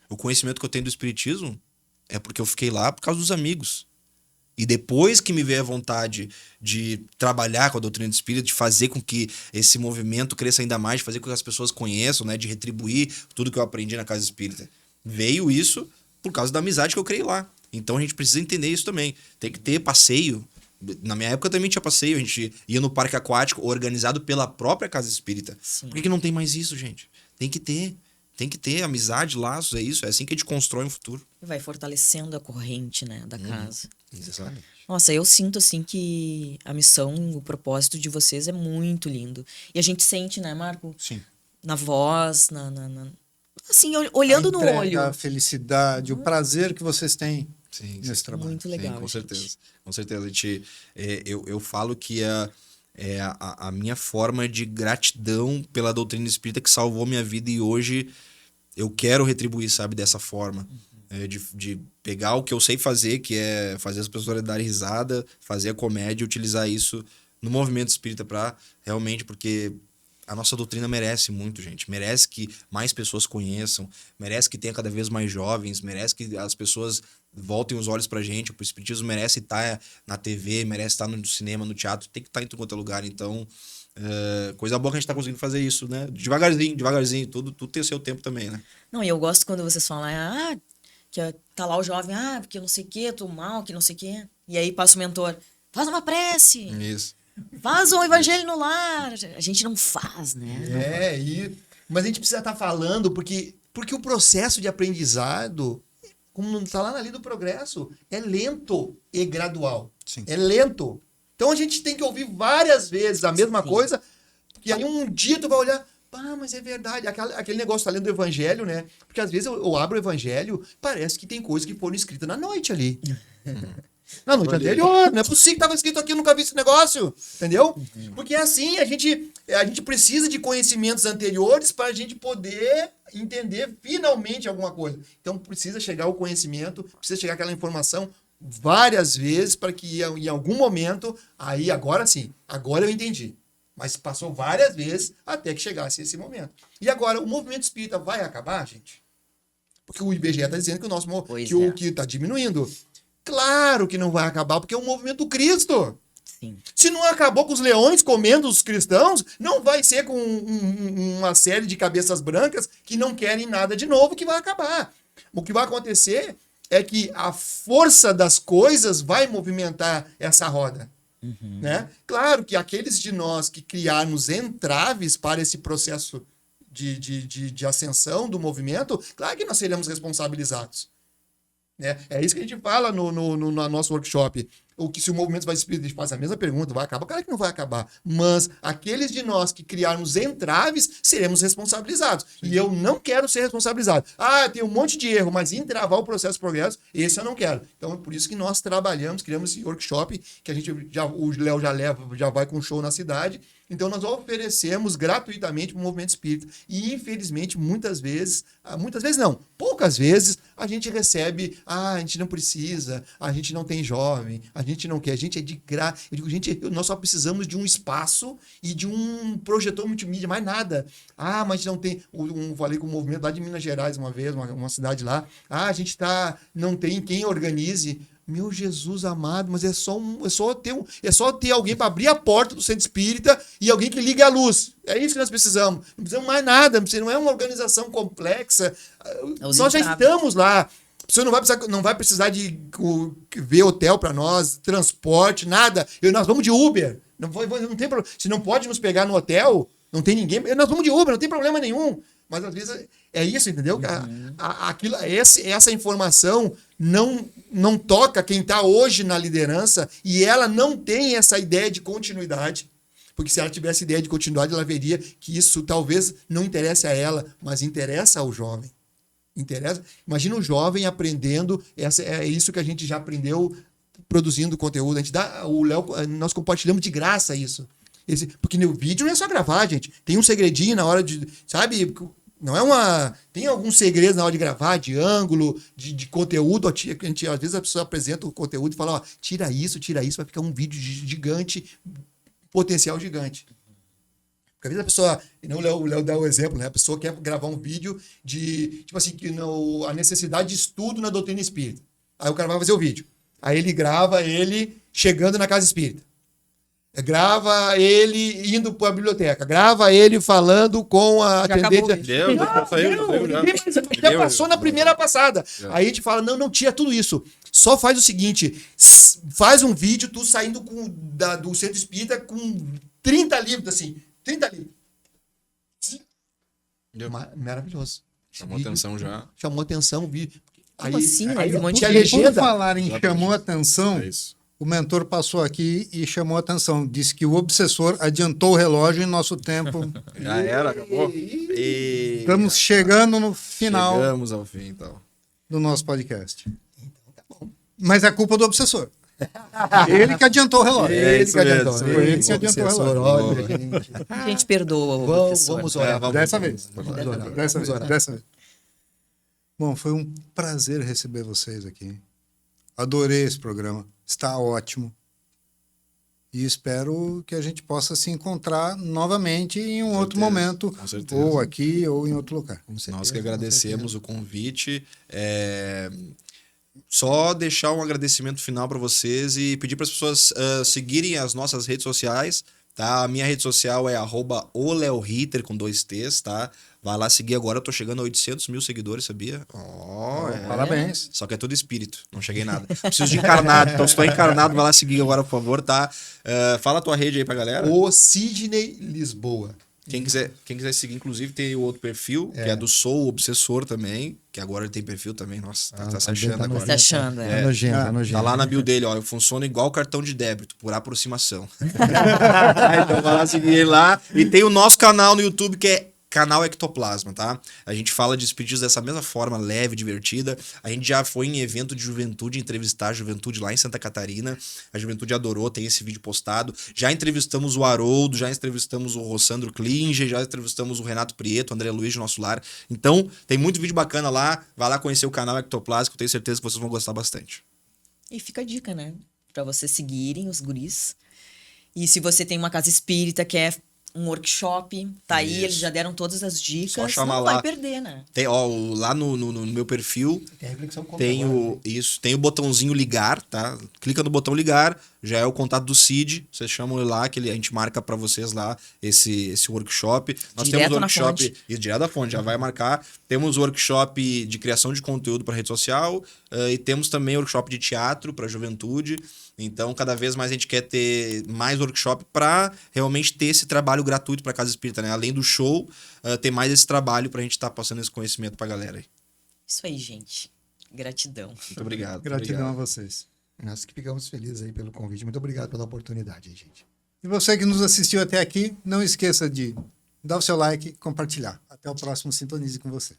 O conhecimento que eu tenho do espiritismo é porque eu fiquei lá por causa dos amigos. E depois que me veio a vontade de trabalhar com a doutrina espírita, de fazer com que esse movimento cresça ainda mais, de fazer com que as pessoas conheçam, né, de retribuir tudo que eu aprendi na casa espírita. Veio isso por causa da amizade que eu criei lá. Então a gente precisa entender isso também. Tem que ter passeio. Na minha época também tinha passeio, a gente ia no parque aquático organizado pela própria casa espírita. Sim. Por que não tem mais isso, gente? Tem que ter amizade, laços, é isso. É assim que a gente constrói um futuro. Vai fortalecendo a corrente, né, da casa. Exatamente. Nossa, eu sinto, assim, que a missão, o propósito de vocês é muito lindo. E a gente sente, né, Marco? Sim. Na voz, assim, olhando no olho. A felicidade, o prazer que vocês têm Sim, nesse trabalho. Muito legal, com gente. certeza. Com certeza. A gente, eu falo que a minha forma de gratidão pela doutrina espírita que salvou minha vida e hoje eu quero retribuir, sabe, dessa forma. De pegar o que eu sei fazer, que é fazer as pessoas darem risada, fazer a comédia e utilizar isso no movimento espírita para realmente, porque a nossa doutrina merece muito, gente. Merece que mais pessoas conheçam, merece que tenha cada vez mais jovens, merece que as pessoas voltem os olhos pra gente. O espiritismo merece estar na TV, merece estar no cinema, no teatro, tem que estar em todo quanto é lugar. Então, coisa boa que a gente tá conseguindo fazer isso, né? Devagarzinho, tudo tem o seu tempo também, né? Não, e eu gosto quando vocês falam, que tá lá o jovem, porque eu não sei o quê, tô mal, que não sei o quê. E aí passa o mentor, faz uma prece, Isso. faz um evangelho no lar. A gente não faz, né? Mas a gente precisa estar falando, porque o processo de aprendizado, como está lá na lei do progresso, é lento e gradual. Sim. É lento. Então a gente tem que ouvir várias vezes a mesma coisa, que aí um dia tu vai olhar, mas é verdade, aquele negócio tá lendo o evangelho, né? Porque às vezes eu abro o evangelho, parece que tem coisas que foram escritas na noite ali. Na noite anterior, não é possível que estava escrito aqui, eu nunca vi esse negócio, entendeu? Porque assim, a gente precisa de conhecimentos anteriores para a gente poder entender finalmente alguma coisa. Então precisa chegar o conhecimento, precisa chegar aquela informação várias vezes para que em algum momento, aí agora sim, agora eu entendi. Mas passou várias vezes até que chegasse esse momento. E agora, o movimento espírita vai acabar, gente? Porque o IBGE está dizendo que o nosso que está diminuindo. Claro que não vai acabar, porque é um movimento do Cristo. Sim. Se não acabou com os leões comendo os cristãos, não vai ser com uma série de cabeças brancas que não querem nada de novo que vai acabar. O que vai acontecer é que a força das coisas vai movimentar essa roda. Né? Claro que aqueles de nós que criarmos entraves para esse processo de ascensão do movimento, claro que nós seremos responsabilizados. Né? É isso que a gente fala no nosso workshop. O que se o movimento vai espírita, a gente faz a mesma pergunta, vai acabar? Claro que não vai acabar. Mas aqueles de nós que criarmos entraves, seremos responsabilizados. Sim. E eu não quero ser responsabilizado. Tem um monte de erro, mas entravar o processo de progresso, esse eu não quero. Então é por isso que nós trabalhamos, criamos esse workshop, que o Léo já vai com um show na cidade. Então nós oferecemos gratuitamente para o movimento espírita. E infelizmente, muitas vezes não, poucas vezes, a gente recebe, a gente não precisa, a gente não tem jovem, a gente não quer, a gente é de graça. Eu digo, gente, nós só precisamos de um espaço e de um projetor multimídia, mais nada. Mas não tem, falei com o movimento lá de Minas Gerais uma vez, uma cidade lá, a gente não tem quem organize. Meu Jesus amado, mas é só ter alguém para abrir a porta do centro espírita e alguém que ligue a luz. É isso que nós precisamos. Não precisamos mais nada. Não é uma organização complexa. Nós já estamos lá. Você não vai precisar de ver hotel para nós, transporte, nada. Nós vamos de Uber. Não tem problema. Se não pode nos pegar no hotel, não tem ninguém. Nós vamos de Uber, não tem problema nenhum. Mas às vezes é isso, entendeu? Essa informação não toca quem está hoje na liderança e ela não tem essa ideia de continuidade. Porque se ela tivesse ideia de continuidade, ela veria que isso talvez não interesse a ela, mas interessa ao jovem. Interessa? Imagina o jovem aprendendo, é isso que a gente já aprendeu produzindo conteúdo. Nós compartilhamos de graça isso. Porque no vídeo não é só gravar, gente. Tem um segredinho na hora de, sabe? Não é tem alguns segredos na hora de gravar, de ângulo, de conteúdo. Às vezes a pessoa apresenta o conteúdo e fala, tira isso, vai ficar um vídeo gigante, potencial gigante. Porque às vezes a pessoa, o Léo dá o exemplo, né? A pessoa quer gravar um vídeo de, tipo assim, a necessidade de estudo na doutrina espírita. Aí o cara vai fazer o vídeo. Aí ele grava ele chegando na casa espírita. Grava ele indo para a biblioteca. Grava ele falando com a atendente. Deu, Já passou na primeira passada. Aí a gente fala, não, tira tudo isso. Só faz o seguinte, faz um vídeo tu saindo do centro espírita com 30 livros, assim. 30 livros. Maravilhoso. Chamou atenção já. Chamou atenção o vídeo. Como assim? Mas um monte tinha de legenda. Por falar em chamou atenção, É isso. o mentor passou aqui e chamou atenção. Disse que o obsessor adiantou o relógio em nosso tempo. Já era, acabou. E... Estamos chegando no final Chegamos ao fim, então. do nosso podcast. Mas é culpa do obsessor. Ele que adiantou o relógio. É isso mesmo. Foi ele que adiantou o relógio. Olha, gente. A gente perdoa o professor. Vamos orar. vamos. Dessa vez. Vamos orar. Dessa vez. Bom, foi um prazer receber vocês aqui. Adorei esse programa. Está ótimo. E espero que a gente possa se encontrar novamente em um outro momento. Com certeza. Ou aqui, ou em outro lugar. Nós que agradecemos o convite. Só deixar um agradecimento final para vocês e pedir para as pessoas seguirem as nossas redes sociais. Tá? A minha rede social é @oleoritter com 2 T's, tá? Vai lá seguir agora, eu tô chegando a 800 mil seguidores, sabia? Parabéns. Só que é tudo espírito, não cheguei nada. Preciso de encarnado, então se tu é encarnado, vai lá seguir agora, por favor, tá? Fala a tua rede aí pra galera. O Sidney Lisboa. Quem quiser seguir, inclusive, tem o outro perfil, que é do Sou Obsessor também, que agora ele tem perfil também. Nossa, tá se achando agora. Se achando, É nojento, é nojento. Tá lá na bio dele, ó. Eu funciono igual cartão de débito, por aproximação. Então vai lá seguir ele lá. E tem o nosso canal no YouTube, que é Canal Ectoplasma, tá? A gente fala de espíritos dessa mesma forma, leve, divertida. A gente já foi em evento de juventude, entrevistar a juventude lá em Santa Catarina. A juventude adorou, tem esse vídeo postado. Já entrevistamos o Haroldo, já entrevistamos o Rossandro Klinger, já entrevistamos o Renato Prieto, o André Luiz do Nosso Lar. Então, tem muito vídeo bacana lá. Vai lá conhecer o canal Ectoplasma, que eu tenho certeza que vocês vão gostar bastante. E fica a dica, né? Pra vocês seguirem os guris. E se você tem uma casa espírita, quer um workshop, tá aí, Isso. eles já deram todas as dicas. Só chamar não lá. vai perder, né? Tem, ó, lá no meu perfil Tem a reflexão tem tem o botãozinho ligar, tá? Clica no botão ligar, já é o contato do Cid, vocês chamam ele lá, que a gente marca pra vocês lá esse workshop. Nós Direto temos o na workshop fonte. e direto da fonte, já vai marcar. Temos o workshop de criação de conteúdo para rede social e temos também o workshop de teatro para juventude. Então, cada vez mais a gente quer ter mais workshop para realmente ter esse trabalho gratuito para Casa Espírita, né? Além do show, ter mais esse trabalho para a gente estar passando esse conhecimento para a galera aí. Isso aí, gente. Gratidão. Muito obrigado. Gratidão obrigado. a vocês. Nós que ficamos felizes aí pelo convite. Muito obrigado pela oportunidade, gente. E você que nos assistiu até aqui, não esqueça de dar o seu like e compartilhar. Até o próximo Sintonize com você.